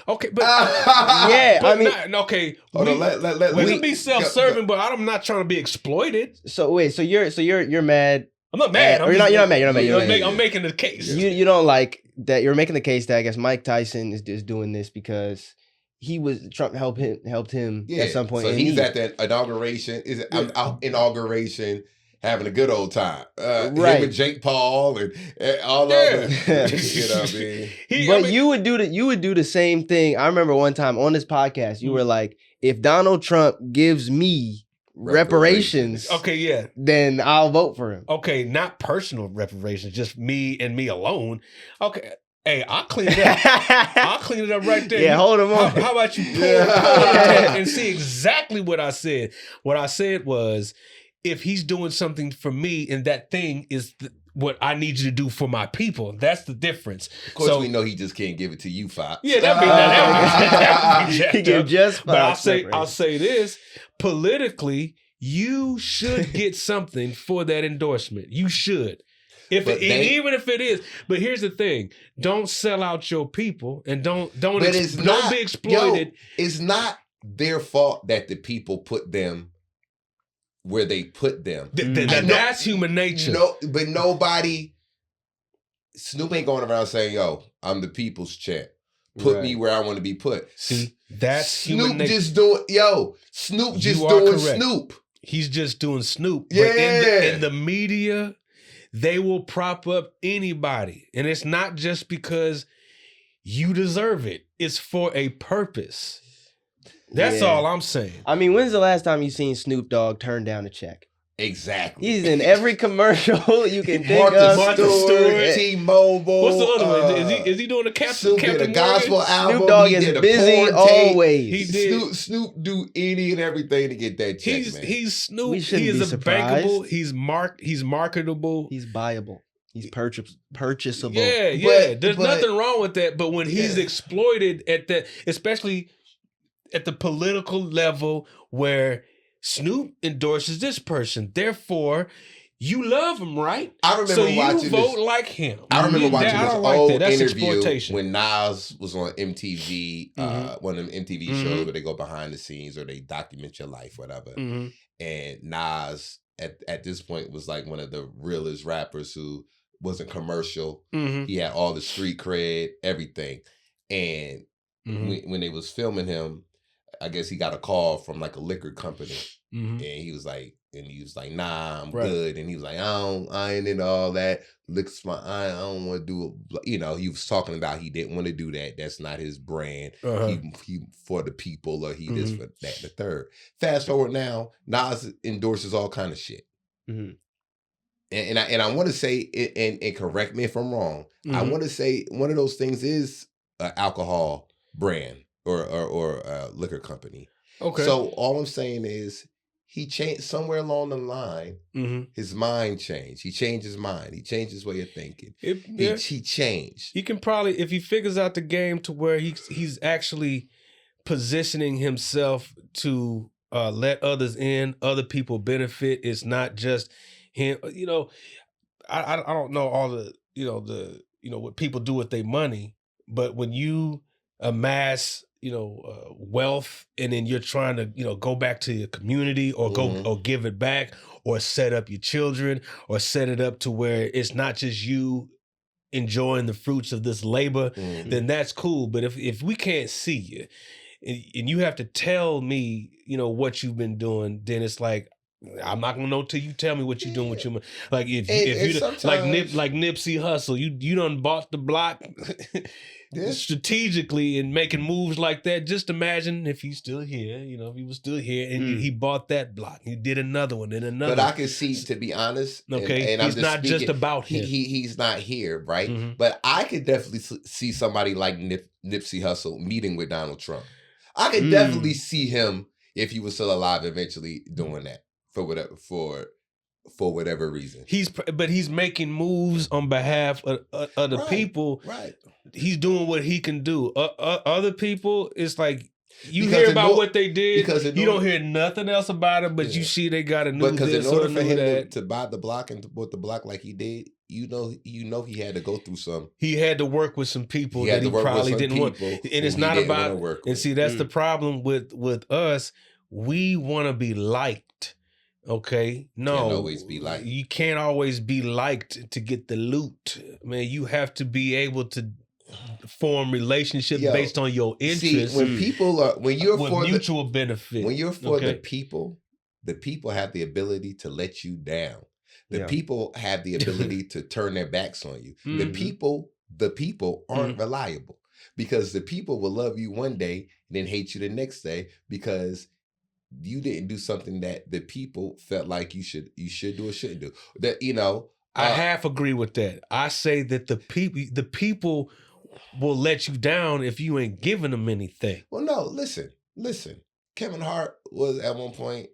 Okay, but yeah, but I mean, we can be self-serving, but I'm not trying to be exploited. So wait, so you're mad. I'm not mad. You're not mad. I'm making the case. You don't like that. You're making the case that I guess Mike Tyson is just doing this because Trump helped him at some point. So he's at that inauguration. Inauguration. Having a good old time. Him and Jake Paul and all of them. You know what I mean? You would do the same thing. I remember one time on this podcast, you were like, if Donald Trump gives me reparations, then I'll vote for him. Okay, not personal reparations, just me and me alone. Okay. Hey, I'll clean it up. I'll clean it up right there. Yeah, hold him on. How about you pull it and see exactly what I said? What I said was, if he's doing something for me, and that thing is what I need you to do for my people, that's the difference. Of course, we know he just can't give it to you, Fox. Yeah, that'd be he give just Fox. But I'll say this: politically, you should get something for that endorsement. You should. Even if it is, but here's the thing: don't sell out your people, and don't be exploited. It's not their fault that the people put them where they put them. That's human nature. No, but nobody. Snoop ain't going around saying, "Yo, I'm the people's champ. Put me where I want to be put." See, that's Snoop human nature. Snoop just doing Snoop. He's just doing Snoop. Yeah. But in the media, they will prop up anybody. And it's not just because you deserve it. It's for a purpose. That's all I'm saying. I mean, when's the last time you seen Snoop Dogg turn down a check? Exactly. He's in every commercial you can think Martha of. Stewart, T-Mobile. What's the other one? Is he doing a Captain a gospel album? Snoop Dogg is busy always. He did. Snoop do any and everything to get that check, man. He's Snoop. We shouldn't He is be a bankable. surprised. He's marketable. He's buyable. He's purchasable. Yeah. There's nothing wrong with that. But when he's exploited at that, especially at the political level where Snoop endorses this person, therefore you love him, right? I remember watching you vote like him. I remember watching this old interview exploitation. when Nas was on MTV, one of them MTV shows where they go behind the scenes or they document your life, whatever. And Nas at this point was like one of the realest rappers who wasn't commercial. He had all the street cred, everything. And when they was filming him, I guess he got a call from like a liquor company, and he was like, nah, I'm good. And he was like, I ain't into all that. Licks my eye. I don't want to do it. You know, he was talking about he didn't want to do that. That's not his brand. He for the people, or he this for that, the third. Fast forward now, Nas endorses all kind of shit. And I want to say, and correct me if I'm wrong, I want to say one of those things is an alcohol brand. Or a liquor company. Okay. So all I'm saying is he changed somewhere along the line. His mind changed. He changed his mind. He changed his way of thinking. He changed. He can probably, if he figures out the game to where he's actually positioning himself to let others in, other people benefit. It's not just him. You know, I don't know all the what people do with their money, but when you amass wealth, and then you're trying to, go back to your community or go or give it back or set up your children or set it up to where it's not just you enjoying the fruits of this labor, then that's cool. But if we can't see you and you have to tell me, what you've been doing, then it's like, I'm not gonna know till you tell me what you're doing with your money. Like if you like Nipsey Hussle, you done bought the block strategically and making moves like that. Just imagine if he's still here, if he was still here and he bought that block, he did another one and another. But I can see, to be honest, okay, and he's not just about him. He's not here, right? But I could definitely see somebody like Nipsey Hussle meeting with Donald Trump. I could definitely see him, if he was still alive, eventually doing that. For for whatever reason. But he's making moves on behalf of the people. Right. He's doing what he can do. Other people, it's like you hear about what they did. You don't hear nothing else about it, but you see they got a new this or in order for him to buy the block and to put the block like he did, you know he had to go through some. He had to work with some people that he probably didn't want. And it's not about. And see, that's the problem with us. We want to be liked. Okay, no, can't always be liked. You can't always be liked to get the loot, man. You have to be able to form relationships based on your interests. See, when you're with for mutual benefit, when you're for the people have the ability to let you down. The people have the ability to turn their backs on you. Mm-hmm. The people aren't reliable, because the people will love you one day and then hate you the next day because you didn't do something that the people felt like you should do or shouldn't do. That I half agree with that. I say that the people will let you down if you ain't giving them anything. Well, no, listen. Kevin Hart was at one point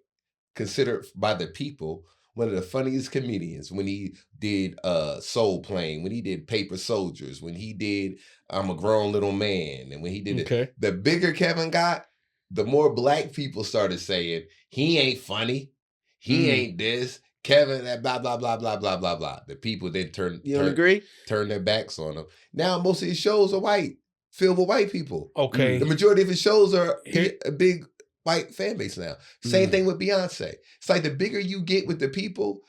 considered by the people one of the funniest comedians when he did Soul Plane, when he did Paper Soldiers, when he did I'm a Grown Little Man, and when he did it. The bigger Kevin got, the more black people started saying, he ain't funny, he ain't this, Kevin, that blah, blah, blah, blah, blah, blah, blah. The people then turn their backs on him. Now most of his shows are white, filled with white people. Okay. The majority of his shows are a big white fan base now. Same thing with Beyonce. It's like the bigger you get with the people,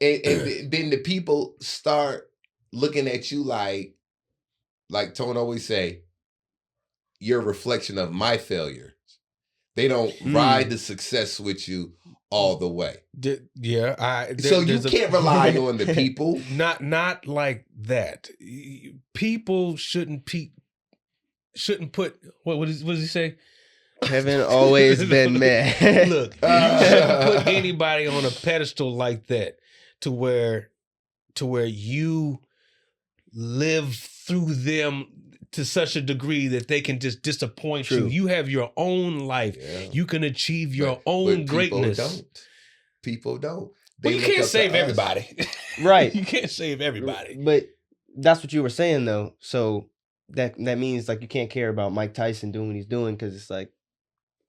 and then the people start looking at you like Tone always say, you're a reflection of my failure. They don't ride the success with you all the way. So you can't rely on the people. Not like that. People shouldn't put what does he say? Kevin always been mad. Look, you shouldn't put anybody on a pedestal like that to where you live through them to such a degree that they can just disappoint you. You have your own life. Yeah. You can achieve your own greatness. People don't. Well, you can't save everybody. Right. You can't save everybody. But that's what you were saying, though. So that means like you can't care about Mike Tyson doing what he's doing because it's like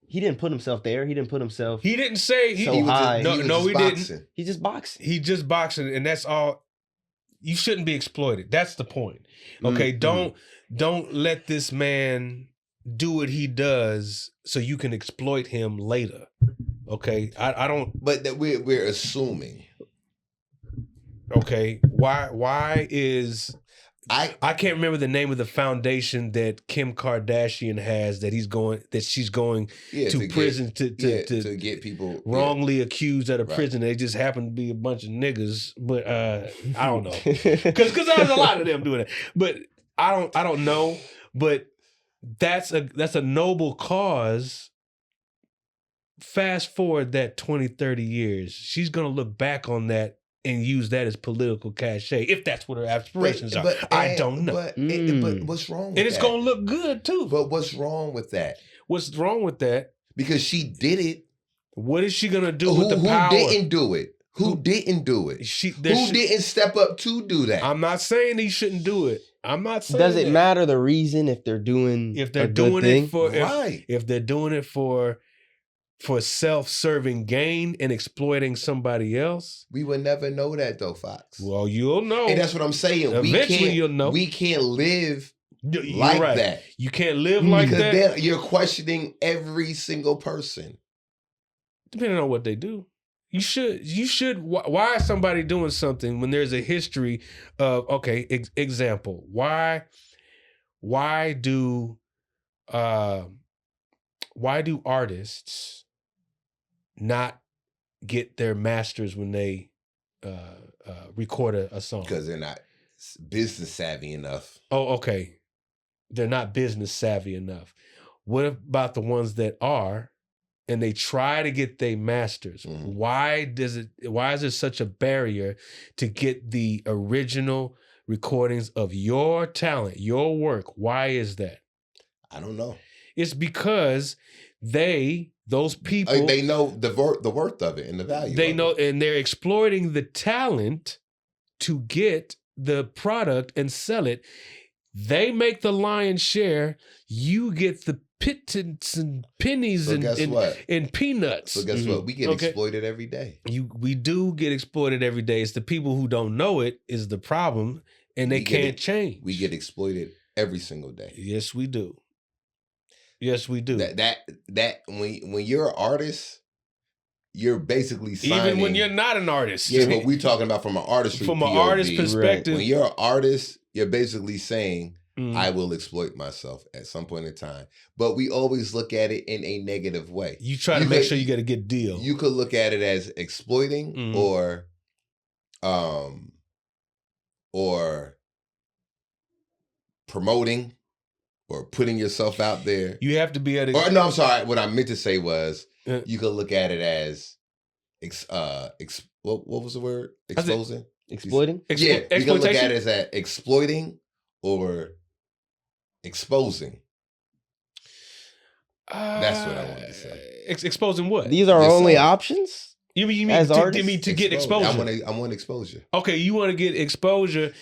he didn't put himself there. He didn't put himself. He didn't say he high. He didn't. He just boxing. He just boxing, and that's all. You shouldn't be exploited. That's the point. Okay, don't let this man do what he does so you can exploit him later. Okay, I don't. But that we're assuming. Okay, why is I can't remember the name of the foundation that Kim Kardashian has that she's going to prison to get people wrongly accused at a prison. They just happen to be a bunch of niggas, but I don't know because there's a lot of them doing it. But I don't know. But that's a noble cause. Fast forward that 20, 30 years, she's gonna look back on that and use that as political cachet, if that's what her aspirations are. I don't know. But what's wrong with that? And it's going to look good, too. But what's wrong with that? What's wrong with that? Because she did it. What is she going to do with the power? Who didn't do it? Who didn't do it? Who didn't step up to do that? I'm not saying he shouldn't do it. I'm not saying Does it matter the reason if they're doing it for if they're doing it for self-serving gain and exploiting somebody else? We would never know that though, Fox. Well, you'll know. And that's what I'm saying. Eventually you'll know. We can't live like that. You can't live like that. Then you're questioning every single person. Depending on what they do. You should. Why is somebody doing something when there's a history of, example. Why do artists not get their masters when they record a song? Because they're not business savvy enough. Oh, okay. They're not business savvy enough. What about the ones that are, and they try to get their masters? Mm-hmm. Why is there such a barrier to get the original recordings of your talent, your work? Why is that? I don't know. It's because they those people, they know the worth of it and the value. They know, of it. and they're exploiting the talent to get the product and sell it. They make the lion's share. You get the pittance and pennies and peanuts. So guess what? We get exploited every day. We do get exploited every day. It's the people who don't know it is the problem, and they can't change. We get exploited every single day. Yes, we do. Yes, we do. That when you're an artist, you're basically signing. Even when you're not an artist. Yeah, but we're talking about from an artistry from POV. an artist perspective. Right. When you're an artist, you're basically saying, I will exploit myself at some point in time. But we always look at it in a negative way. You try to make sure you get a good deal. You could look at it as exploiting or promoting or putting yourself out there. You have to be at Or no, I'm sorry. What I meant to say was you could look at it as what was the word? Exposing? Exploiting? Yeah, you can look at it as exploiting or exposing. That's what I wanted to say. Exposing what? These are our only options? You mean to get exposure? I want exposure. Okay, you want to get exposure.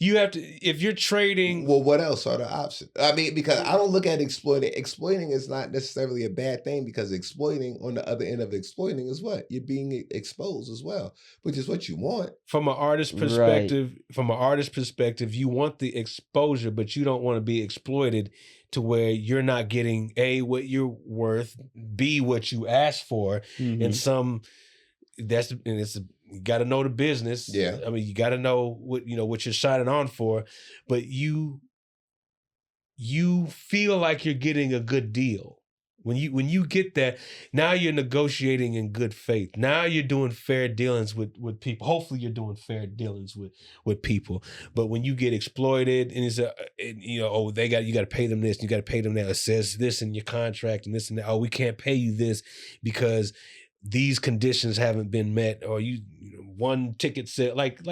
You have to, if you're trading. Well, what else are the options? I mean, because I don't look at exploiting. Exploiting is not necessarily a bad thing, because exploiting, on the other end of exploiting, is what? You're being exposed as well, which is what you want. From an artist perspective, you want the exposure, but you don't want to be exploited to where you're not getting A, what you're worth, B, what you asked for, and you got to know the business. Yeah. I mean, you got to know what you're signing on for, but you feel like you're getting a good deal. When you get that, now you're negotiating in good faith. Now you're doing fair dealings with people. Hopefully you're doing fair dealings with people. But when you get exploited and you got to pay them this, you got to pay them that. It says this in your contract and this and that. Oh, we can't pay you this because these conditions haven't been met, or one ticket sale, like at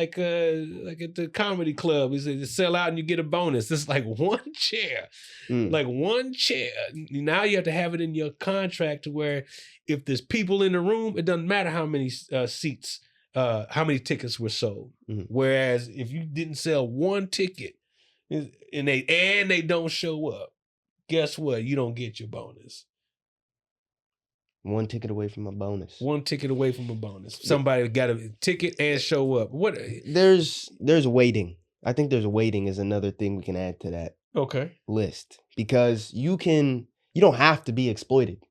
the comedy club, is it sell out and you get a bonus. It's like one chair, like one chair. Now you have to have it in your contract to where if there's people in the room, it doesn't matter how many seats, how many tickets were sold. Whereas if you didn't sell one ticket and they don't show up, guess what? You don't get your bonus. One ticket away from a bonus. Somebody got a ticket and show up. What? There's waiting. I think there's waiting is another thing we can add to that list, because you don't have to be exploited.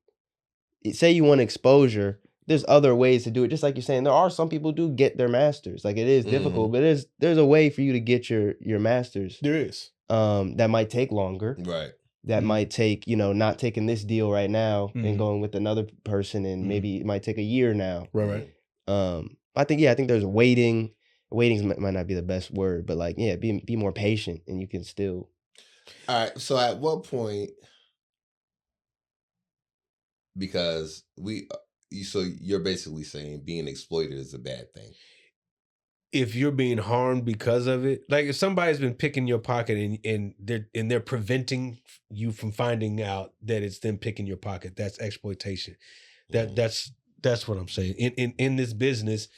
Say you want exposure, there's other ways to do it. Just like you're saying, there are some people who do get their masters. Like, it is difficult, but there's a way for you to get your masters. There is. That might take longer. Right. That might take, not taking this deal right now and going with another person, and maybe it might take a year now. Right. I think there's waiting. Waiting might not be the best word, but be more patient, and you can still. All right. So at what point, because you're basically saying being exploited is a bad thing. If you're being harmed because of it, like if somebody's been picking your pocket and they're preventing you from finding out that it's them picking your pocket, that's exploitation. That's what I'm saying. In this business,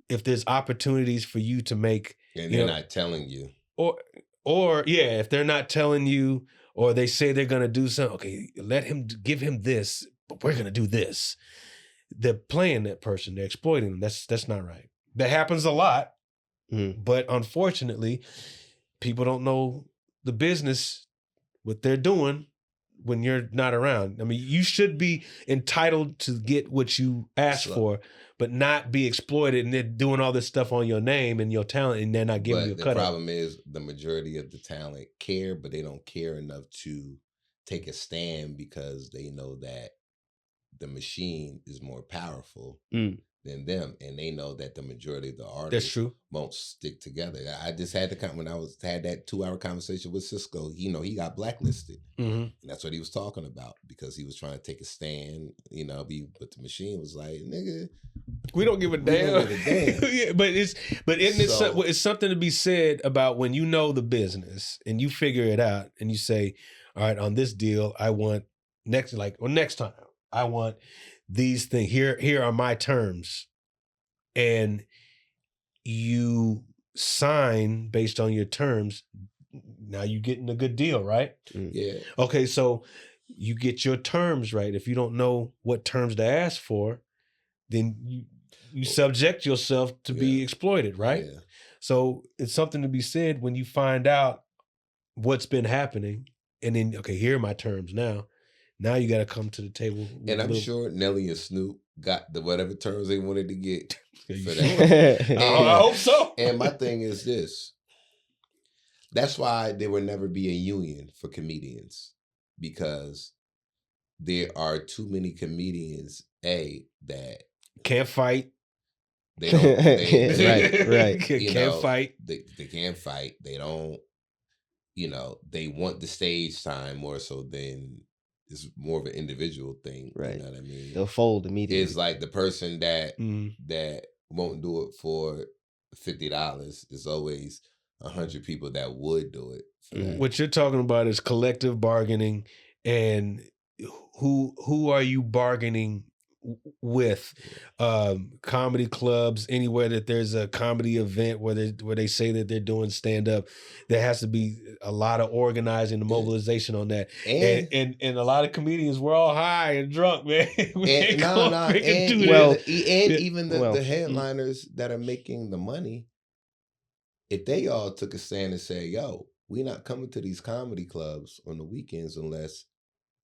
if there's opportunities for you to make, and they're not telling you, or if they're not telling you, or they say they're gonna do something, okay, give him this, but we're gonna do this. They're playing that person. They're exploiting them. That's not right. That happens a lot, but unfortunately, people don't know the business, what they're doing when you're not around. I mean, you should be entitled to get what you asked for, but not be exploited and they're doing all this stuff on your name and your talent, and they're not giving you a cut. The problem is the majority of the talent care, but they don't care enough to take a stand, because they know that the machine is more powerful than them, and they know that the majority of the artists won't stick together. I just had when I had that 2-hour conversation with Cisco. He got blacklisted, and that's what he was talking about, because he was trying to take a stand. But the machine was like, "Nigga, we don't give a damn." Yeah, it's something to be said about when you know the business and you figure it out, and you say, "All right, on this deal, I want next time." I want these things. Here are my terms. And you sign based on your terms. Now you're getting a good deal, right? Yeah. Okay, so you get your terms right. If you don't know what terms to ask for, then you subject yourself to be exploited, right? Yeah. So it's something to be said when you find out what's been happening, and then, okay, here are my terms now. Now you got to come to the table. And I'm sure Nelly and Snoop got the whatever terms they wanted to get for Sure? that. I hope so. And my thing is this. That's why there will never be a union for comedians, because there are too many comedians, that can't fight. They don't. Right. Can't fight. They can't fight. They don't. They want the stage time more so than it's more of an individual thing. Right. You know what I mean? They'll fold immediately. It's like the person that won't do it for $50. There's always 100 people that would do it for that. What you're talking about is collective bargaining, and who are you bargaining with? Comedy clubs, anywhere that there's a comedy event where they say that they're doing stand up, there has to be a lot of organizing and mobilization on that. And a lot of comedians, we're all high and drunk, man. Even the headliners that are making the money, if they all took a stand and say, yo, we're not coming to these comedy clubs on the weekends unless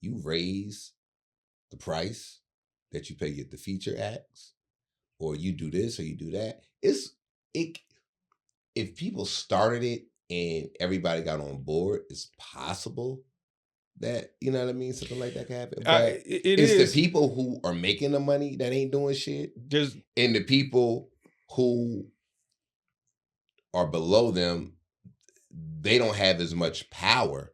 you raise the price that you pay the feature acts, or you do this or you do that. If people started it and everybody got on board, it's possible that, you know what I mean, something like that can happen. But it's the people who are making the money that ain't doing shit, and the people who are below them, they don't have as much power.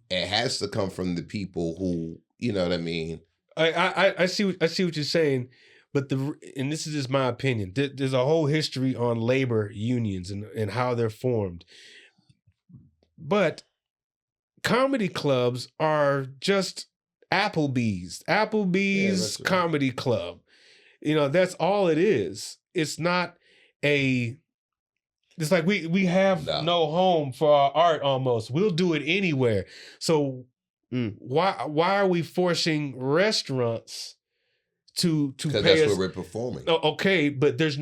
It has to come from the people who, you know what I mean. I see what you're saying, but and this is just my opinion. There's a whole history on labor unions and how they're formed, but comedy clubs are just Applebee's comedy club. That's all it is. It's not it's like we have no home for our art almost. We'll do it anywhere. So why are we forcing restaurants to pay us? Because that's where we're performing. Okay, but I'm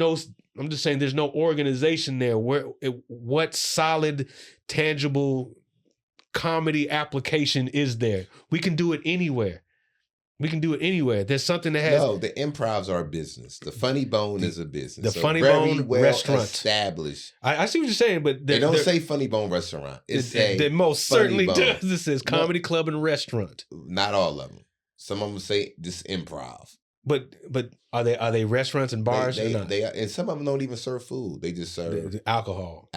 just saying there's no organization there. What solid, tangible comedy application is there? We can do it anywhere. There's something that has... No, the improvs are a business. The Funny Bone is a business. The Funny Bone restaurant. Established. I see what you're saying, but... They don't say Funny Bone restaurant. It most certainly does. This says comedy club and restaurant. Not all of them. Some of them say this improv. But are they restaurants and bars or not? They are, and some of them don't even serve food. They just serve... alcohol.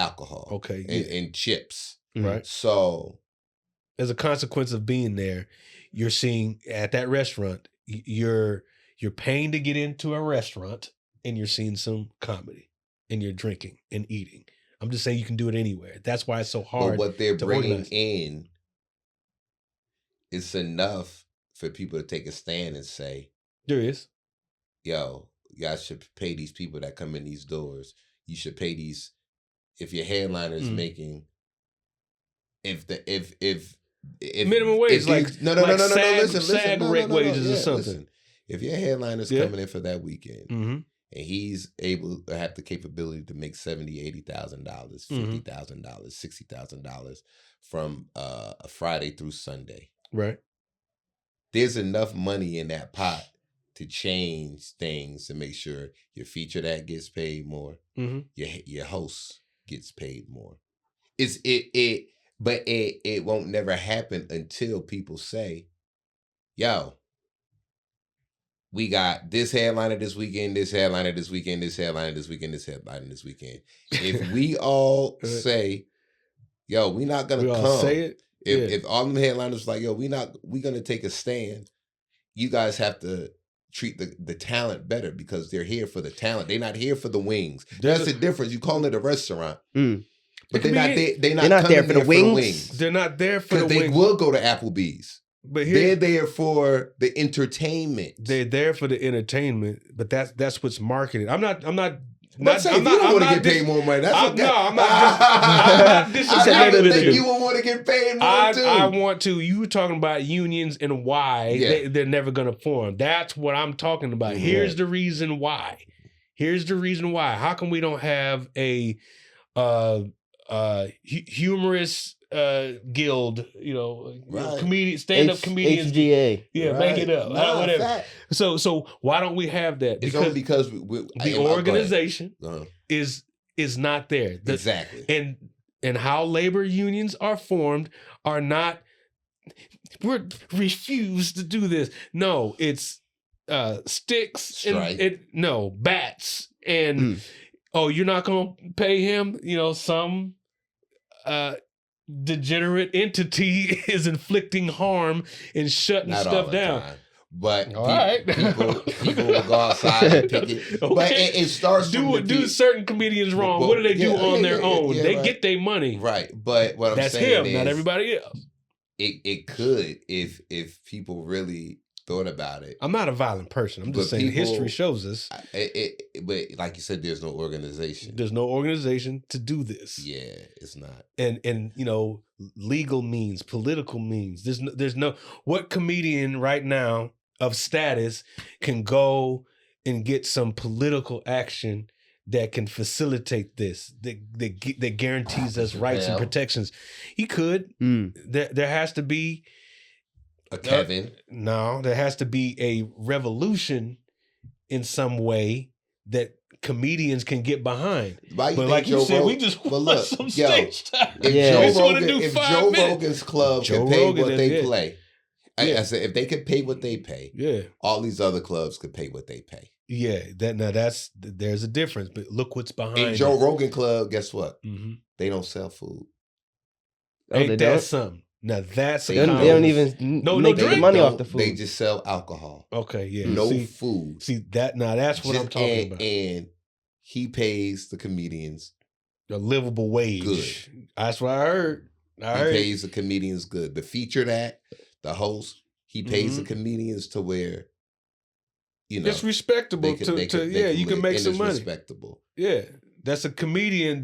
Okay. And chips. Right. So... As a consequence of being there, you're seeing at that restaurant, you're paying to get into a restaurant, and you're seeing some comedy, and you're drinking and eating. I'm just saying you can do it anywhere. That's why it's so hard. But what they're bringing in is enough for people to take a stand and say, there is. Yo, y'all should pay these people that come in these doors. You should pay these. If your headliner is making, if minimum wage, listen, SAG wages or something. Listen. If your headliner's coming in for that weekend, and he's able to have the capability to make $70,000, $80,000, $50,000, $60,000 from a Friday through Sunday, right? There's enough money in that pot to change things to make sure your feature that gets paid more, your host gets paid more. But it won't never happen until people say, yo, we got this headliner this weekend, this headliner this weekend, this headliner this weekend, this headliner this weekend. If we all say, yo, we not going to come. Say it? If all them headliners like, yo, we going to take a stand, you guys have to treat the talent better because they're here for the talent. They're not here for the wings. That's the difference. You call it a restaurant. But they're not there for the wings. They're not there for the wings. Because they will go to Applebee's. they're there for the entertainment. They're there for the entertainment, but that's what's marketed. I'm not. But say if you don't want to get paid more money, that's okay. No, I'm not I think you will want to get paid more too. I want to. You were talking about unions and why they're never going to form. That's what I'm talking about. Here's the reason why. How come we don't have a humorous guild, comedian, stand-up comedians? HGA. Yeah, make it up. Whatever. So why don't we have that? Because the organization is not there. Exactly. And how labor unions are formed are not. We're refused to do this. No, it's sticks and bats and you're not gonna pay him. Some degenerate entity is inflicting harm and shutting stuff down. But people will go outside and pick it. Okay. But it starts do certain comedians wrong. What do they do on their own? They get their money. Right. But what I'm saying him, is not everybody else. It could if people really thought about it. I'm not a violent person. I'm just saying history shows us. But like you said, there's no organization. There's no organization to do this. Yeah, it's not. And legal means, political means. There's no what comedian right now of status can go and get some political action that can facilitate this, that guarantees us rights and protections. He could. There has to be a Kevin. No, there has to be a revolution in some way that comedians can get behind. But like you said, we just want some stage time. If Joe Rogan's club can pay what they play, I said if they could pay what they pay, all these other clubs could pay what they pay. Yeah, there's a difference, but look what's behind in Joe Rogan club. Guess what? They don't sell food. Ain't that something? Now that's they don't even make money off the food. They just sell alcohol. Okay, yeah. No food. See that now? That's what I'm talking about. And he pays the comedians a livable wage. Good. That's what I heard. He pays the comedians good. The featured act, the host, he pays the comedians to where, it's respectable. You can make some money. Respectable. Yeah, that's a comedian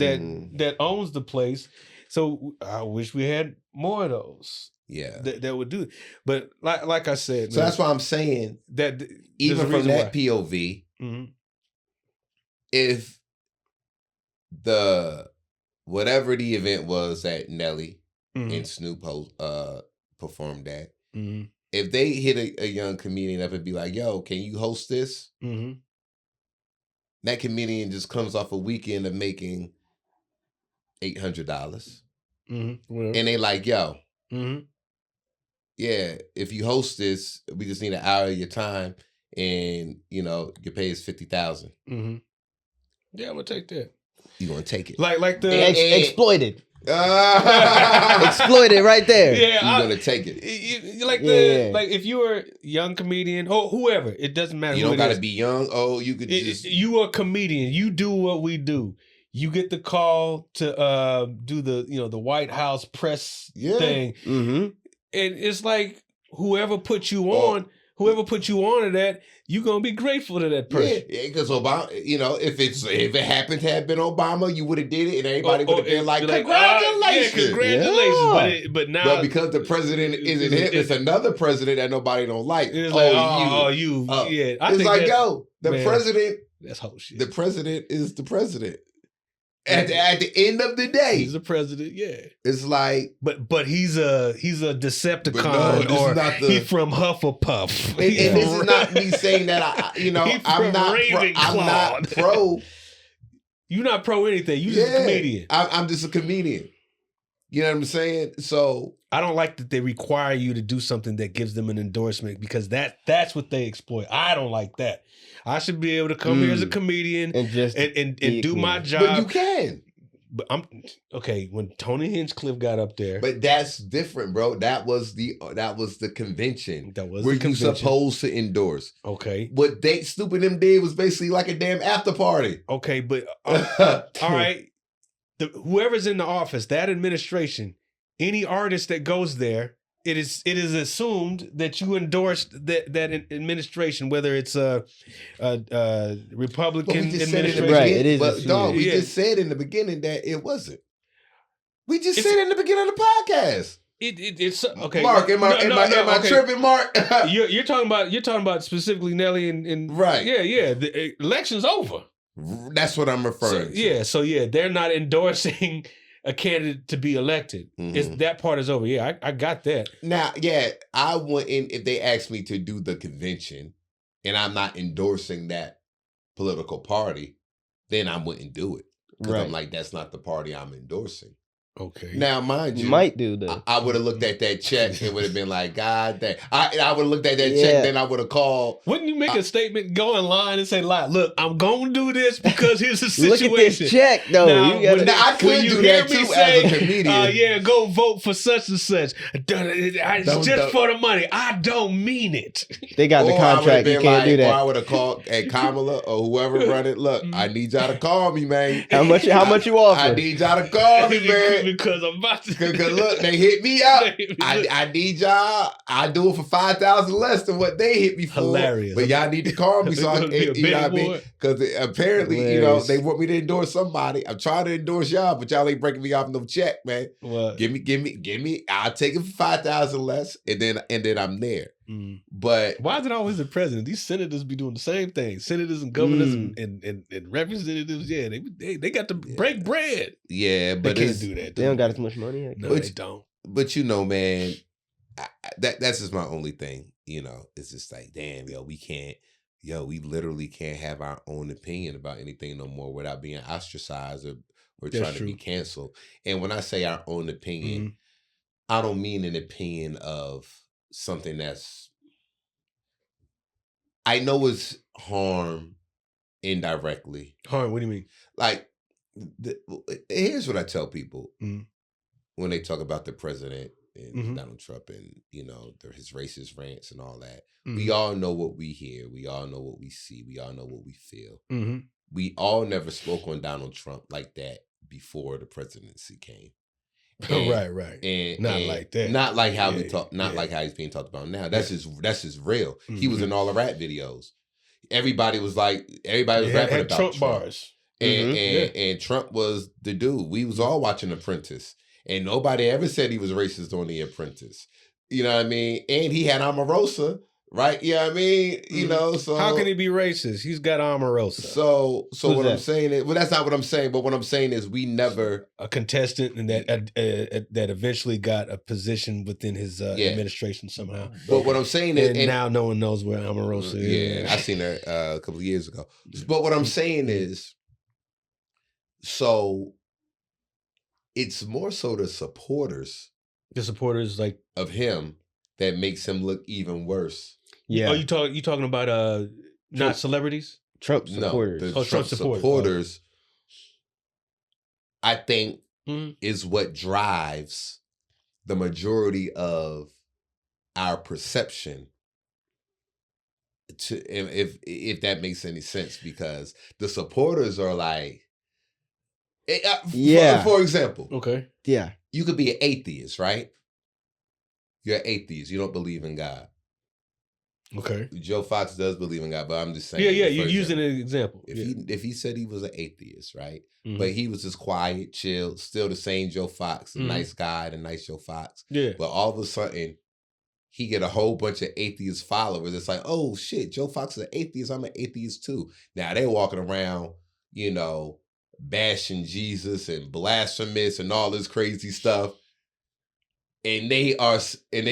that owns the place. So I wish we had more of those. Yeah, that would do it. But like I said, so that's why I'm saying that even from that POV, if whatever the event was that Nelly and Snoop performed at, if they hit a young comedian up and be like, "Yo, can you host this?" That comedian just comes off a weekend of making $800. And they like, yo, yeah, if you host this, we just need an hour of your time, and your pay is $50,000. Yeah, I'm gonna take that. You gonna take it? Like the exploited. Exploited right there. Yeah, you're gonna take it. Like if you're a young comedian or whoever, it doesn't matter. You don't gotta be young. Oh, you could you are a comedian. You do what we do. You get the call to do the White House press thing, and it's like whoever put you on to that, you're gonna be grateful to that person. Yeah, because Obama, if it happened to have been Obama, you would have did it, and everybody would have been like, congratulations, congratulations. Yeah. But now, because the president isn't him, it's another president that nobody don't like. It's you. It's like, yo, the president. That's whole shit. The president is the president. At the end of the day, he's the president. Yeah, it's like, but he's a Decepticon, he's from Hufflepuff. And this is not me saying that I'm not pro. You're not pro anything. You're just a comedian. I'm just a comedian. You know what I'm saying? So I don't like that they require you to do something that gives them an endorsement, because that's what they exploit. I don't like that. I should be able to come here as a comedian and do my job. But you can. But I'm okay. When Tony Hinchcliffe got up there, but that's different, bro. That was the convention. That was where the convention. You supposed to endorse. Okay. What Snoop and them did was basically like a damn after party. Okay, but all right. Whoever's in the office, that administration, any artist that goes there it is assumed that you endorsed that administration, whether it's a Republican administration. Right, it is. But dog, we just said in the beginning that it wasn't. We just said in the beginning of the podcast. It's okay. Mark, am I tripping, Mark? you're talking about specifically Nelly and right. Yeah. The election's over. That's what I'm referring to. So they're not endorsing a candidate to be elected. Mm-hmm. That part is over. Yeah, I got that. Now, I wouldn't, if they asked me to do the convention and I'm not endorsing that political party, then I wouldn't do it. Because I'm like, that's not the party I'm endorsing. Okay. Now, mind you, might do that. I would have looked at that check and would have been like, God damn. I would have looked at that check, then I would have called. Wouldn't you make a statement, go in line and say, look, I'm going to do this because here's the situation. Look at this check, though. I could do that too as a comedian. Go vote for such and such. It's just for the money. I don't mean it. They got the contract. You can't do that. Or I would have called at Kamala or whoever run it. Look, I need y'all to call me, man. How much you offer? I need y'all to call me, man. Because I'm about to. Because look, they hit me up. I need y'all. I do it for $5,000 less than what they hit me for. Hilarious. But y'all need to call me so you know what I mean? Because apparently, hilarious. They want me to endorse somebody. I'm trying to endorse y'all, but y'all ain't breaking me off no check, man. What? Give me. I'll take it for $5,000 less, and then I'm there. Mm. But why is it always the president? These senators be doing the same thing. Senators and governors and representatives, they got to break bread. Yeah, but they can't do that. They don't got as much money. No, they don't. But man, that's just my only thing. It's just like, damn, we literally can't have our own opinion about anything no more without being ostracized or trying to be canceled. And when I say our own opinion, I don't mean an opinion of something that's, I know it's harm indirectly. Harm, what do you mean? Like, here's what I tell people when they talk about the president and Donald Trump and, his racist rants and all that. We all know what we hear. We all know what we see. We all know what we feel. We all never spoke on Donald Trump like that before the presidency came. And, right. And not like that. Not like how we talk. Not like how he's being talked about now. That's just real. He was in all the rap videos. Everybody was rapping about Trump bars. And Trump was the dude. We was all watching Apprentice, and nobody ever said he was racist on The Apprentice. You know what I mean? And he had Omarosa. Right? You know what I mean? So how can he be racist? He's got Omarosa. So what I'm saying is, well, that's not what I'm saying, but what I'm saying is we never a contestant and that eventually got a position within his administration somehow. But what I'm saying is, and now no one knows where Omarosa is. Yeah, I seen her a couple of years ago. But what I'm saying is, so it's more so the supporters like of him that makes him look even worse. Yeah. Oh, you talking about not celebrities? Trump supporters. No, the Trump supporters, I think, is what drives the majority of our perception. If that makes any sense, because the supporters are like, for example, okay, yeah, you could be an atheist, right? You're an atheist. You don't believe in God. Okay. Joe Fox does believe in God, but I'm just saying. Yeah, you're using an example. If he said he was an atheist, right? But he was just quiet, chill, still the same Joe Fox, a nice guy, the nice Joe Fox. Yeah. But all of a sudden, he get a whole bunch of atheist followers. It's like, oh shit, Joe Fox is an atheist. I'm an atheist too. Now they're walking around, bashing Jesus and blasphemous and all this crazy stuff. And they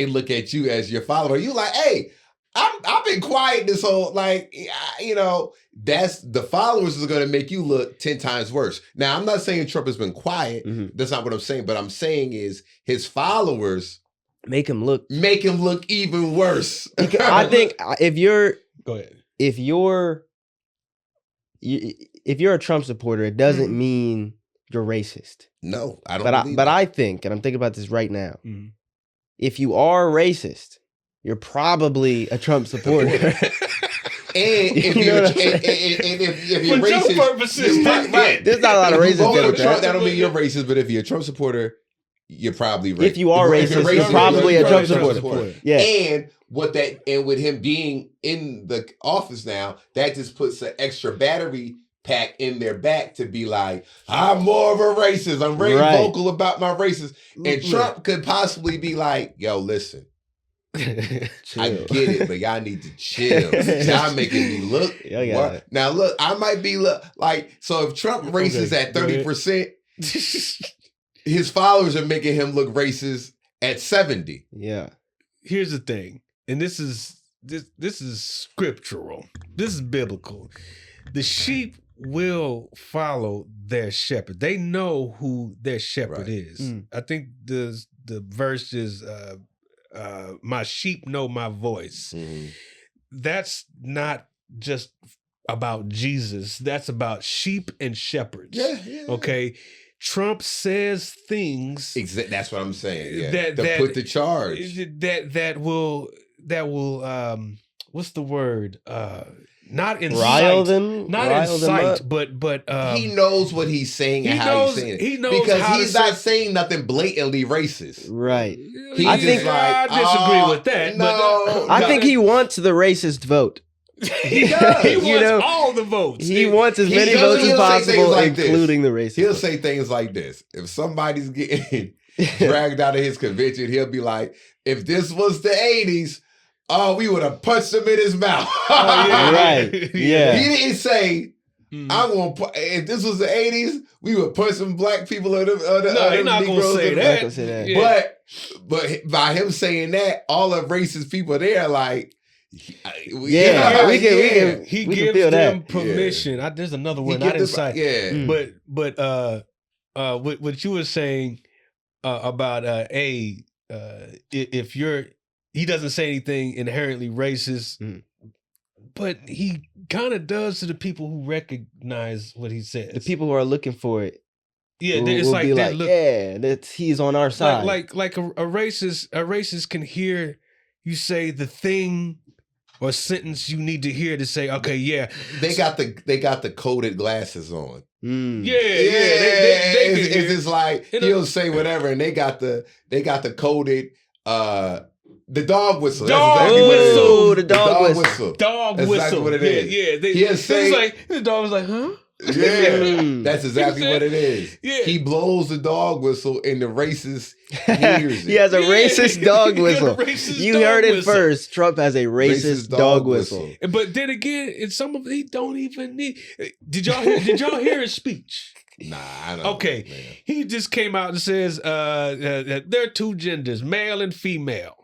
look at you as your follower. You like, hey, I've been quiet this whole, that's the followers is going to make you look 10 times worse. Now, I'm not saying Trump has been quiet. That's not what I'm saying. But I'm saying is his followers make him look even worse. I think if you're go ahead. If you're a Trump supporter, it doesn't mean you're racist. No, I don't. But I think, and I'm thinking about this right now, if you are racist, you're probably a Trump supporter. And if you're racist, purposes, right. There's not a lot of racists. That don't mean you're racist, but if you're a Trump supporter, you're probably if you are racist, you're probably a Trump supporter. Yeah, and with him being in the office now, that just puts an extra battery pack in their back to be like, I'm more of a racist. I'm very vocal about my racism. And Trump could possibly be like, yo, listen, I get it, but y'all need to chill. Y'all making me look. Now look, I might be like, so if Trump racist at 30%, his followers are making him look racist at 70. Yeah. Here's the thing, and this is scriptural. This is biblical. The sheep will follow their shepherd. They know who their shepherd is. I think the verse is my sheep know my voice. That's not just about Jesus. That's about sheep and shepherds. Yeah. Okay. Trump says things. That's what I'm saying. Yeah. That put the charge. That will what's the word? Not rile incite them, not incite, but he knows what he's saying and how he's saying it. He knows because he's not saying nothing blatantly racist. Right. I disagree with that. No, I think he wants the racist vote. He does. He wants all the votes. He wants as many votes as possible, including the racist. He'll say things like this. If somebody's getting dragged out of his convention, he'll be like, if this was the 80s, we would have punched him in his mouth. Right. Yeah. He didn't say, I'm going to, if this was the 80s, we would punch some black people or no, he's not going to say that. Yeah. But by him saying that, all the racist people there like, we can he gives them permission. There's another word, not inside. Yeah. But what you were saying about if you're, he doesn't say anything inherently racist, but he kind of does to the people who recognize what he says. The people who are looking for it. Yeah, it's like be like, that's he's on our side. Like a racist can hear you say the thing or sentence you need to hear to say, okay, yeah. They got the coded glasses on. Yeah. It's just like he'll say whatever, and they got the coded the dog whistle. Dog whistle. The dog whistle. Dog That's whistle. Exactly what it is. Yeah. He'll like the dog was like, huh? Yeah, that's exactly what it is. Yeah. He blows the dog whistle and the racist hears it. He has a racist dog whistle. You heard it first. Trump has a racist dog whistle. But then again, in some of he don't even need. Did y'all hear his speech? Nah, I don't. Okay, man. He just came out and says there are two genders, male and female.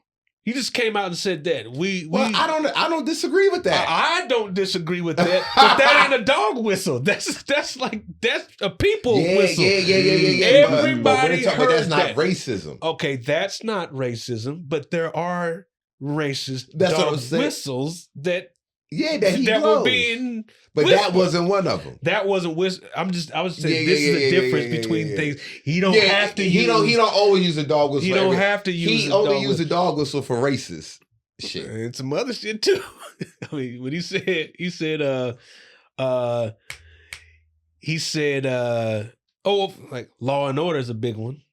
He just came out and said that. I don't disagree with that. I don't disagree with that. But that ain't a dog whistle. That's a people whistle. Yeah. Everybody but heard that's not that. racism. Okay, that's not racism, but there are racist That's dog what I'm saying. whistles that that were being but whispered. That wasn't one of them. That wasn't whisper. I was saying this is the difference between things. He don't have to he don't always use a dog whistle. He don't have to use he only use a dog whistle for racist shit. And some other shit too. I mean, when he said like Law and Order is a big one.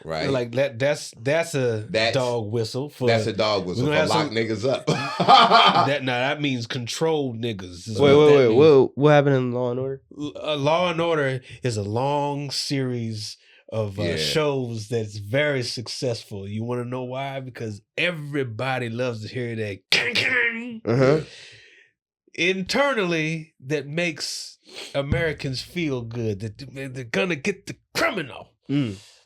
Right. Like that's a dog whistle. That's a dog whistle for lock niggas up. That means control niggas. Wait. What happened in Law and Order? Law and Order is a long series of shows that's very successful. You want to know why? Because everybody loves to hear that kang. Internally, that makes Americans feel good that they're gonna get the criminal.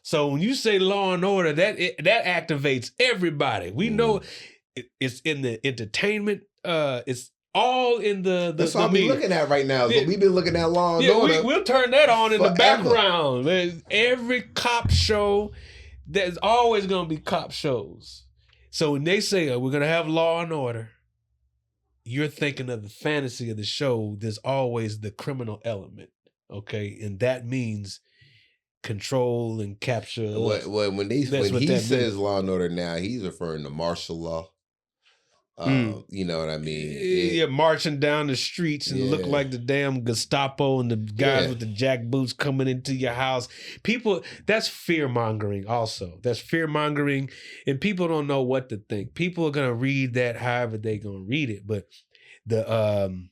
So when you say Law and Order, that activates everybody. We know it's in the entertainment. It's all in the That's what we're looking at right now. But we've been looking at Law and Order. We'll turn that on in the background. Every cop show, there's always going to be cop shows. So when they say we're going to have Law and Order, you're thinking of the fantasy of the show. There's always the criminal element, okay? And that means control and capture. When he says Law and Order now, he's referring to martial law. You know what I mean? Marching down the streets and look like the damn Gestapo and the guys with the jack boots coming into your house. People, that's fear mongering. Also, that's fear mongering, and people don't know what to think. People are gonna read that however they gonna read it, but the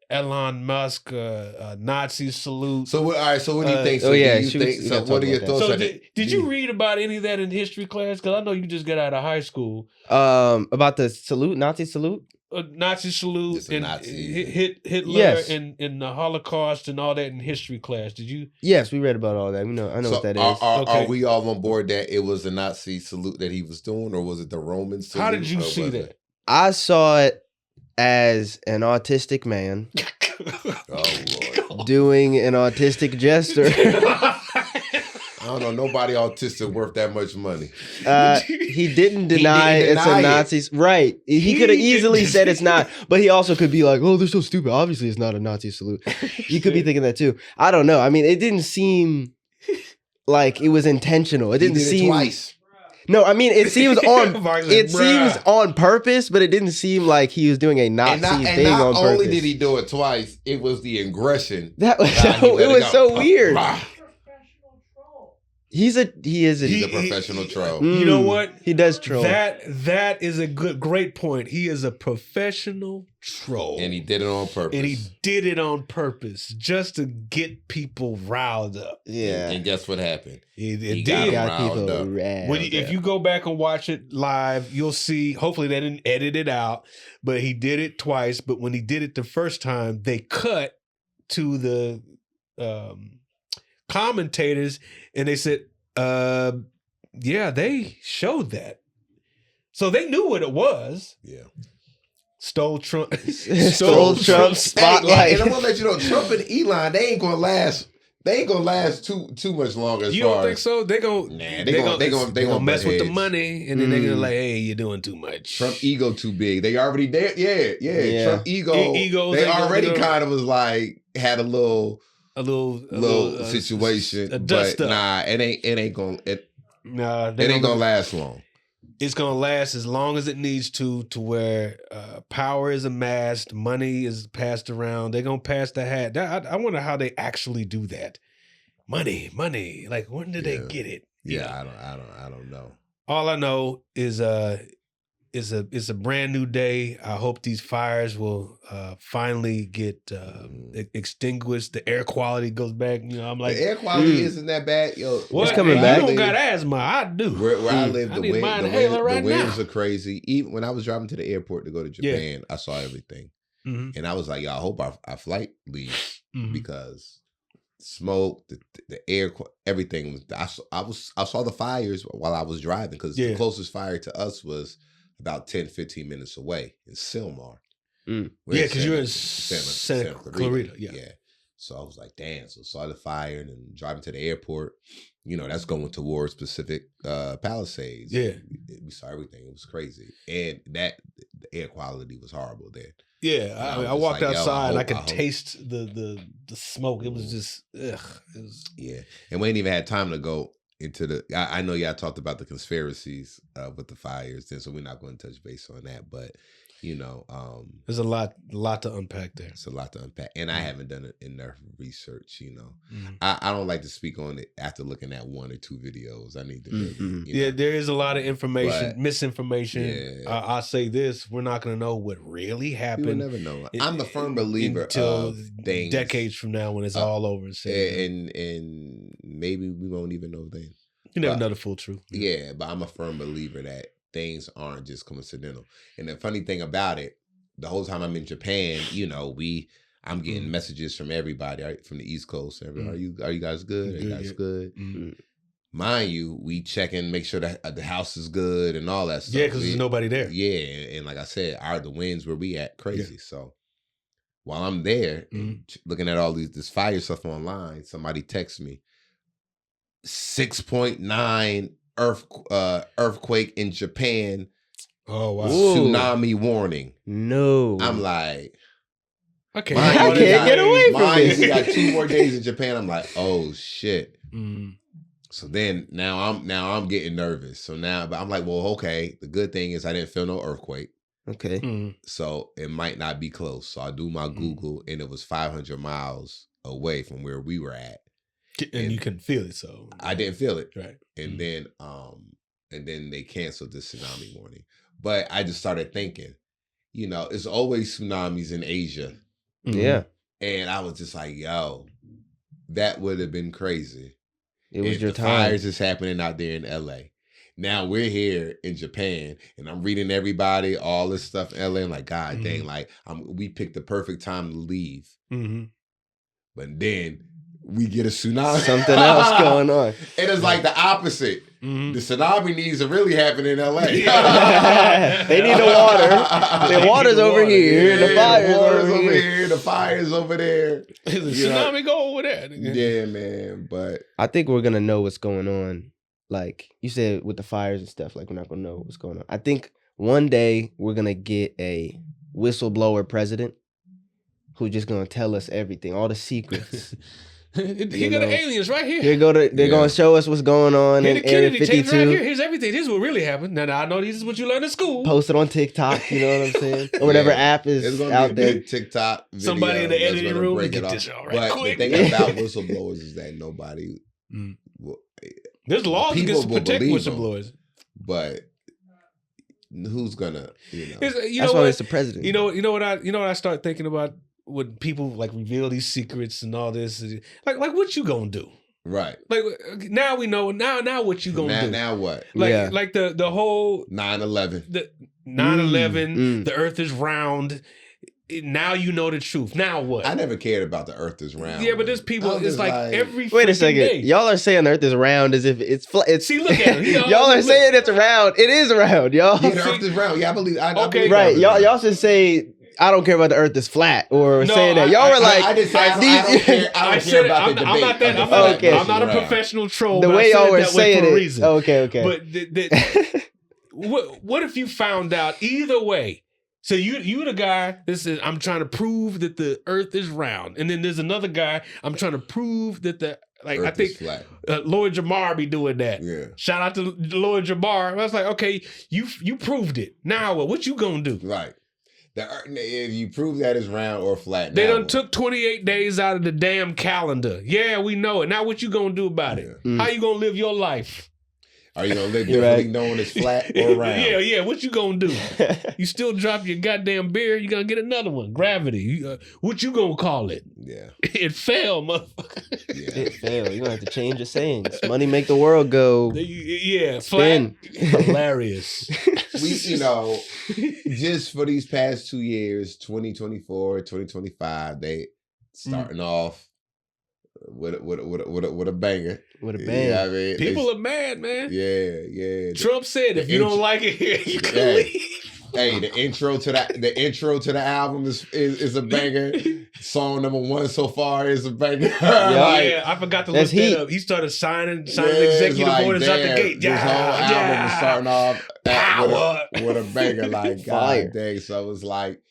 Elon Musk Nazi salute. So all right. So what do you think? What are your thoughts? So did you read about any of that in history class? Because I know you just got out of high school. About the salute, Nazi salute. Nazi salute and Hitler and the Holocaust and all that in history class. Did you? Yes, we read about all that. I know what that is. Are we all on board that it was a Nazi salute that he was doing, or was it the Roman salute? How did you see that? I saw it as an autistic man doing an autistic gesture. I don't know. Nobody autistic worth that much money. He didn't deny it's a Nazi. Right. He could have easily said it's not, but he also could be like, oh, they're so stupid. Obviously, it's not a Nazi salute. You could be thinking that too. I don't know. I mean, it didn't seem like it was intentional. It didn't seem. Twice. No, I mean it seems on purpose, but it didn't seem like he was doing a Nazi thing on purpose. Not only did he do it twice, it was the aggression. It was so weird. He's a professional troll. You know what? He does troll. That is a great point. He is a professional troll. And he did it on purpose. And he did it on purpose just to get people riled up. Yeah. And guess what happened? He got people riled up. If you go back and watch it live, you'll see, hopefully they didn't edit it out, but he did it twice. But when he did it the first time, they cut to the commentators and they said, they showed that. So they knew what it was. Yeah. Stole Trump's spotlight. And I'm gonna let you know, Trump and Elon, they ain't gonna last too much longer. You don't think so? They gonna mess with the money, and then they're gonna like, hey, you're doing too much. Trump ego too big. They already there. Yeah. Trump ego. They already kind of was like had a little situation, but it ain't gonna last long. It's gonna last as long as it needs to where power is amassed, money is passed around. They're gonna pass the hat. I wonder how they actually do that. Money. Like when did they get it? Yeah, I don't know. All I know is it's a brand new day. I hope these fires will finally get extinguished. The air quality goes back. You know, I'm like, the air quality isn't that bad, yo. It's coming back. You don't got asthma. I do. Where I live, the winds are crazy. Even when I was driving to the airport to go to Japan, I saw everything, and I was like, yo, I hope our flight leaves because smoke, the air, everything. I saw the fires while I was driving because the closest fire to us was about 10, 15 minutes away in Silmar. Yeah, because you're in Santa Clarita. Yeah. So I was like, damn. So saw the fire and then driving to the airport. You know, that's going towards Pacific Palisades. Yeah. We saw everything. It was crazy. And the air quality was horrible there. Yeah. I walked outside and I could taste the smoke. It was just, Yeah. And we ain't even had time to go into the, I know y'all talked about the conspiracies with the fires, and so we're not going to touch base on that, but you know, there's a lot to unpack there. It's a lot to unpack, and I haven't done enough research. You know, I don't like to speak on it after looking at one or two videos. I need to really, there is a lot of information, misinformation. Yeah. I'll say this: we're not going to know what really happened. We'll never know. I'm a firm believer until of things decades from now when it's all over and maybe we won't even know then. You never know the full truth. Yeah, but I'm a firm believer that things aren't just coincidental. And the funny thing about it, the whole time I'm in Japan, you know, I'm getting messages from everybody, right, from the East Coast. Are you guys good? Are you guys good? Mind you, we check and make sure that the house is good and all that stuff. Yeah, because there's nobody there. Yeah, and like I said, the winds where we at crazy. Yeah. So while I'm there looking at all this fire stuff online, somebody texts me 6.9 earthquake in Japan. Oh wow! Tsunami warning. No, I'm like, I can't get away from this. We got 2 more days in Japan. I'm like, oh shit. So then now I'm getting nervous. So now, but I'm like, well, okay. The good thing is I didn't feel no earthquake. Okay. So it might not be close. So I do my Google, and it was 500 miles away from where we were at. And you couldn't feel it, so I didn't feel it. Right. And then they canceled the tsunami warning. But I just started thinking, it's always tsunamis in Asia. Yeah. And I was just like, yo, that would have been crazy. It was your time. Fires is happening out there in LA. Now we're here in Japan, and I'm reading everybody, all this stuff in LA. I'm like, God dang, like we picked the perfect time to leave. But then we get a tsunami. Something else going on. And it's like the opposite. The tsunami needs to really happen in LA. They need the water. The water's over here. The fire's over here. The fire's over there. The tsunami go over there. Yeah, man. But I think we're gonna know what's going on. Like you said with the fires and stuff, like we're not gonna know what's going on. I think one day we're gonna get a whistleblower president who's just gonna tell us everything, all the secrets. He got the aliens right here. They're gonna show us what's going on in Area 52. Right here. Here's everything. Here's what really happened. Now I know this is what you learned in school. Post it on TikTok. You know what I'm saying? Or whatever app is out there. Big TikTok video. Somebody in the editing room break get it this off. all right But quick. the thing about whistleblowers is that nobody. There's laws against protect whistleblowers, but who's gonna? That's why it's the president. You know what I start thinking about when people like reveal these secrets and all this, like what you gonna do? Right. Like now we know. Now what you gonna do? Now what? Like the whole 9/11. The 9/11. The Earth is round. Now you know the truth. Now what? I never cared about the Earth is round. Yeah, but there's people. It's like every. Wait a second. Day. Y'all are saying the Earth is round as if it's flat. See, look at it. Y'all are saying it's round. It is round, y'all. Yeah, the Earth is round. Yeah, I believe. Okay, right. Y'all should say I don't care about the Earth is flat or saying that. Y'all were like, I don't care about the debate. I'm not that. I'm not a professional troll. The way y'all were saying it. Okay. But what if you found out either way? So you the guy that says, I'm trying to prove that the Earth is round. And then there's another guy, I'm trying to prove that the Earth I think Lloyd Jamar be doing that. Yeah. Shout out to Lloyd Jamar. I was like, okay, you proved it. Now what you gonna do? Right. If you prove that it's round or flat. They done took 28 days out of the damn calendar. Yeah, we know it. Now what you gonna do about it? How you gonna live your life? Are you gonna live differently knowing it's flat or round? Yeah. What you gonna do? You still drop your goddamn beer, you gonna get another one. Gravity. What you gonna call it? Yeah. It fell, motherfucker. Yeah. It fell. You gonna have to change your sayings. Money make the world go. Yeah, spin. Flat. Hilarious. We, just for these past 2 years, 2024, 2025, they starting off with a banger. With a bang. I mean, people are mad, man. Yeah. Trump said if you don't like it here, you can leave. Hey, the intro to the album is a banger. Song number 1 so far is a banger. Yeah, I forgot to look that up. He started signing executive orders out the gate. This whole album is starting off with a banger, like God dang. So it's like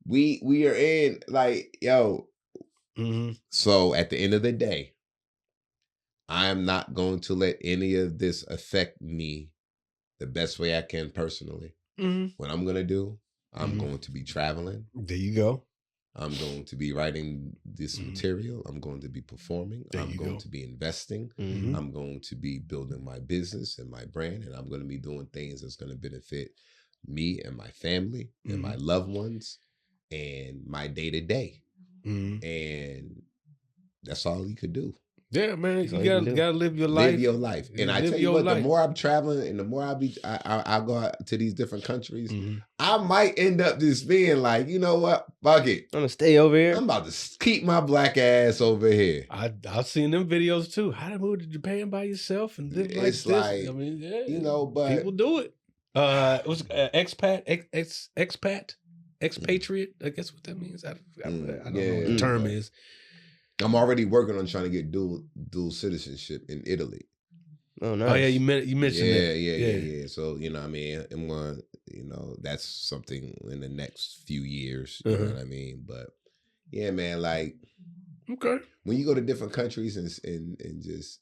we are in like yo. Mm-hmm. So at the end of the day, I am not going to let any of this affect me the best way I can personally. Mm-hmm. What I'm going to do, I'm going to be traveling. There you go. I'm going to be writing this material. I'm going to be performing. I'm going to be investing. Mm-hmm. I'm going to be building my business and my brand. And I'm going to be doing things that's going to benefit me and my family and my loved ones and my day-to-day. And that's all you could do. Yeah, man, you gotta live your life. Live your life. And I tell you what, the more I'm traveling and the more I go out to these different countries, I might end up just being like, you know what? Fuck it. I'm gonna stay over here. I'm about to keep my black ass over here. I've seen them videos too. How to move to Japan by yourself and live like this. I mean, but people do it. It was expatriate. I guess what that means. I don't know what the term is. I'm already working on trying to get dual citizenship in Italy. Oh, nice. Oh, yeah, you mentioned it. Yeah. So, I mean, I'm going, that's something in the next few years. You know what I mean? But, yeah, man, like, Okay. When you go to different countries and just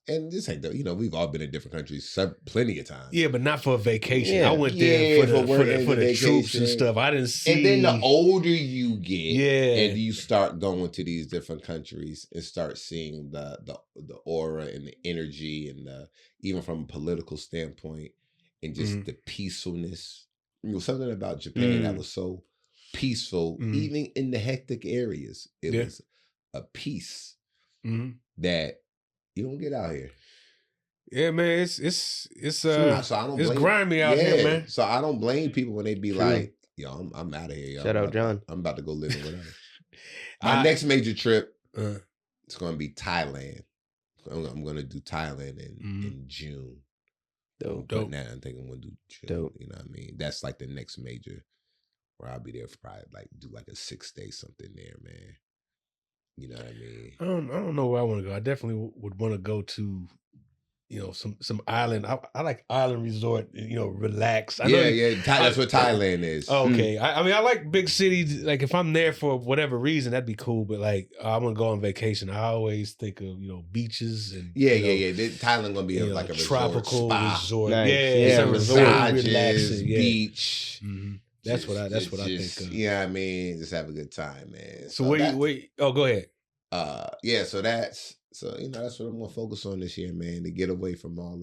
like we've all been in different countries plenty of times. Yeah, but not for a vacation. I went there for the troops and stuff. I didn't see. And then the older you get, and you start going to these different countries and start seeing the aura and the energy and even from a political standpoint and just the peacefulness. Something about Japan that was so peaceful, even in the hectic areas. It was a peace that you don't get out here. Yeah, man, it's grimy out here, man. So I don't blame people when they be like, "Yo, I'm out of here." Yo. Shout out, John. I'm about to go live in whatever. My next major trip, it's going to be Thailand. I'm going to do Thailand in June. Dope. Now I'm thinking I'm going to do June. Dope. You know what I mean? That's like the next major where I'll be there for probably do like a 6-day something there, man. You know what I mean? I don't know where I want to go. I definitely would want to go to, some island. I like island resort. Relax. That's what Thailand is. Okay. I mean, I like big cities. Like if I'm there for whatever reason, that'd be cool. But like, I want to go on vacation. I always think of beaches and Thailand gonna be like a tropical resort. Nice. Massages, beach. Mm-hmm. That's what I think of. Yeah, I mean, just have a good time, man. So go ahead. So that's what I'm gonna focus on this year, man, to get away from all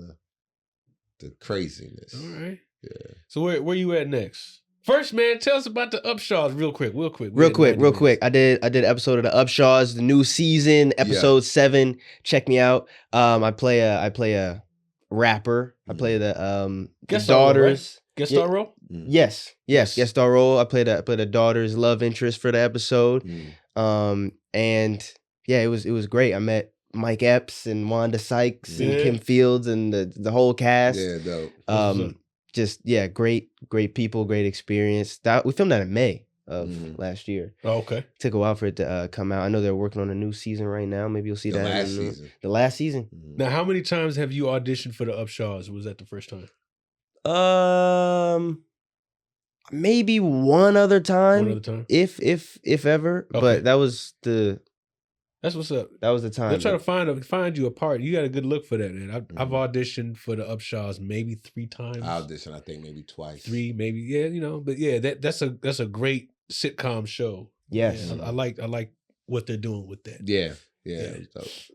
the craziness. All right. Yeah. So where you at next? First, man, tell us about the Upshaws real quick. Real quick. I did an episode of the Upshaws, the new season, episode 7. Check me out. I play a rapper. I play the daughters. Guest star role? Yes. Guest star role. I played a daughter's love interest for the episode. And yeah, it was great. I met Mike Epps and Wanda Sykes and Kim Fields and the whole cast. Yeah, dope. Great people, great experience. We filmed that in May of last year. Oh, okay. Took a while for it to come out. I know they're working on a new season right now. Maybe you'll see the that last season. The last season. Now, how many times have you auditioned for the Upshaws? Or was that the first time? Maybe one other time. If ever. Okay. But that's what's up. That was the time. They're trying to find you a part. You got a good look for that, man. I've auditioned for the Upshaws maybe 3 times. I auditioned, I think maybe twice. 3, maybe. Yeah, but yeah, that's a great sitcom show. Yes, I like what they're doing with that. Yeah.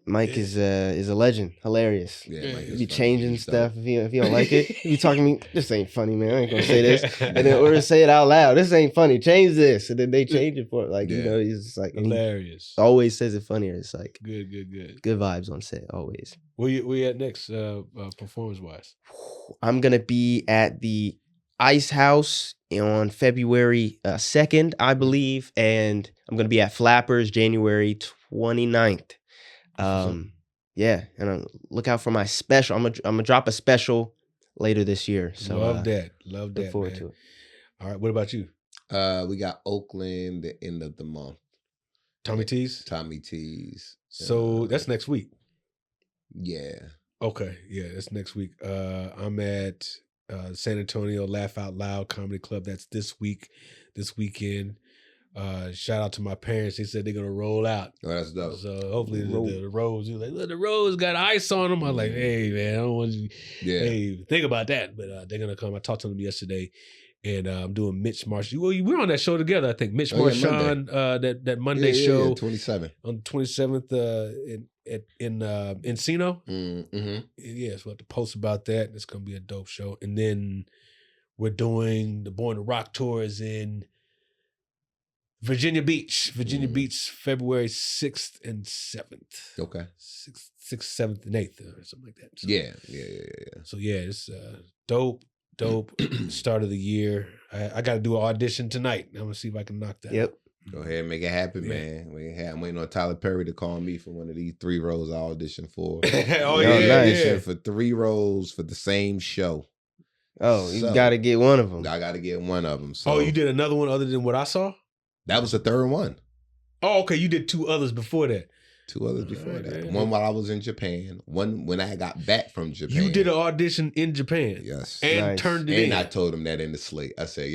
Mike is a legend. Hilarious. Yeah, He be changing stuff if you don't like it. He be talking to me, this ain't funny, man. I ain't gonna say this. And then or say it out loud. This ain't funny. Change this. And then they change it for it. Like, he's just like hilarious. He always says it funnier. It's like good. Good vibes on set, always. Where you at next, performance wise? I'm gonna be at the Ice House on February 2nd, I believe, and I'm gonna be at Flappers January 29th. And look out for my special. I'm gonna drop a special later this year. So love that. Look forward to it. All right, what about you? We got Oakland the end of the month. Tommy T's. So that's next week. Yeah. Okay. Yeah, that's next week. I'm at San Antonio Laugh Out Loud Comedy Club. That's this weekend. Shout out to my parents. They said they're gonna roll out. Oh, that's dope. So hopefully the Rose, like, look, the Rose got ice on them. I'm like, hey man, I don't want you. Yeah. Hey, think about that. But they're gonna come. I talked to them yesterday, and I'm doing Mitch Marchand. Well, we're on that show together. I think Mitch Marchand. That Monday show. 27 on the 27th in Encino. Mm-hmm. Yeah, so I have to post about that. It's gonna be a dope show. And then we're doing the Born to Rock tour is in Virginia Beach, February 6th and 7th. Okay. 6th, 7th, and 8th, or something like that. So, yeah. So yeah, it's dope start of the year. I got to do an audition tonight. I'm gonna see if I can knock that. Yep. Go ahead and make it happen, man. I'm waiting on Tyler Perry to call me for one of these 3 roles I auditioned for. Nice. For 3 roles for the same show. Oh, you got to get one of them. I got to get one of them. So. Oh, you did another one other than what I saw? That was the 3rd one. Oh, okay. You did 2 others before that. 2 others before that. Man. One while I was in Japan. One when I got back from Japan. You did an audition in Japan. Yes. And turned it in. And I told him that in the slate. I said,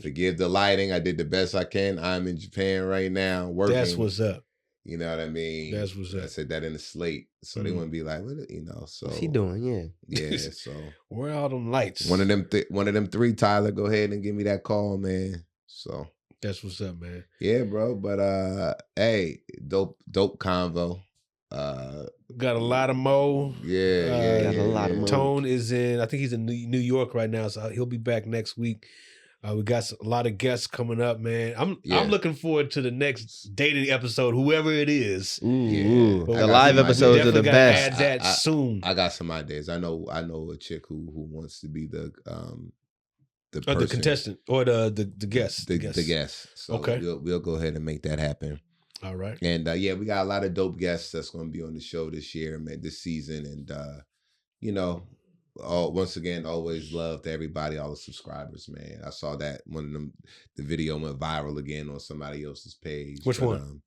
forgive the lighting. I did the best I can. I'm in Japan right now working. That's what's up. You know what I mean? That's what's up. I said that in the slate, so they wouldn't be like, what, you know. So what's he doing? Yeah. So where are all them lights? One of them three, Tyler. Go ahead and give me that call, man. So that's what's up, man. Yeah, bro. But hey, dope convo. Got a lot of Mo. Yeah, got a lot of Mo. Tone is in. I think he's in New York right now, so he'll be back next week. We got a lot of guests coming up, man. I'm looking forward to the next dating episode, whoever it is. The live episodes are the best. Add that soon. I got some ideas. I know a chick who wants to be the contestant or the guest. The guest. So okay, we'll go ahead and make that happen. All right. And we got a lot of dope guests that's going to be on the show this year, man, this season. And once again, always love to everybody, all the subscribers, man. I saw that the video went viral again on somebody else's page. Which one?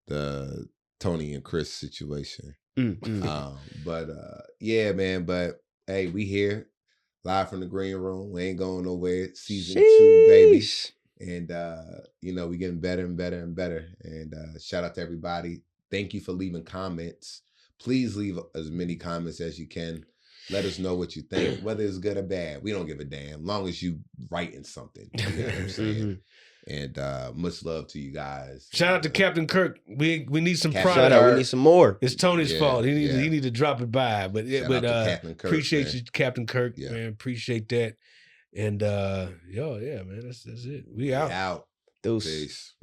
The Tony and Chris situation. Yeah, man. But hey, we here live from the green room. We ain't going nowhere. Season 2, baby. And we getting better and better and better. And shout out to everybody. Thank you for leaving comments. Please leave as many comments as you can. Let us know what you think, whether it's good or bad. We don't give a damn, long as you writing something. You know what I'm saying? And much love to you guys. Shout out to Captain Kirk. We need some product. Shout out. We need some more. It's Tony's fault. He need to drop it by. But Captain Kirk, appreciate you, Captain Kirk. Yeah. Man, appreciate that. And man, that's it. We out. Deuce. Peace.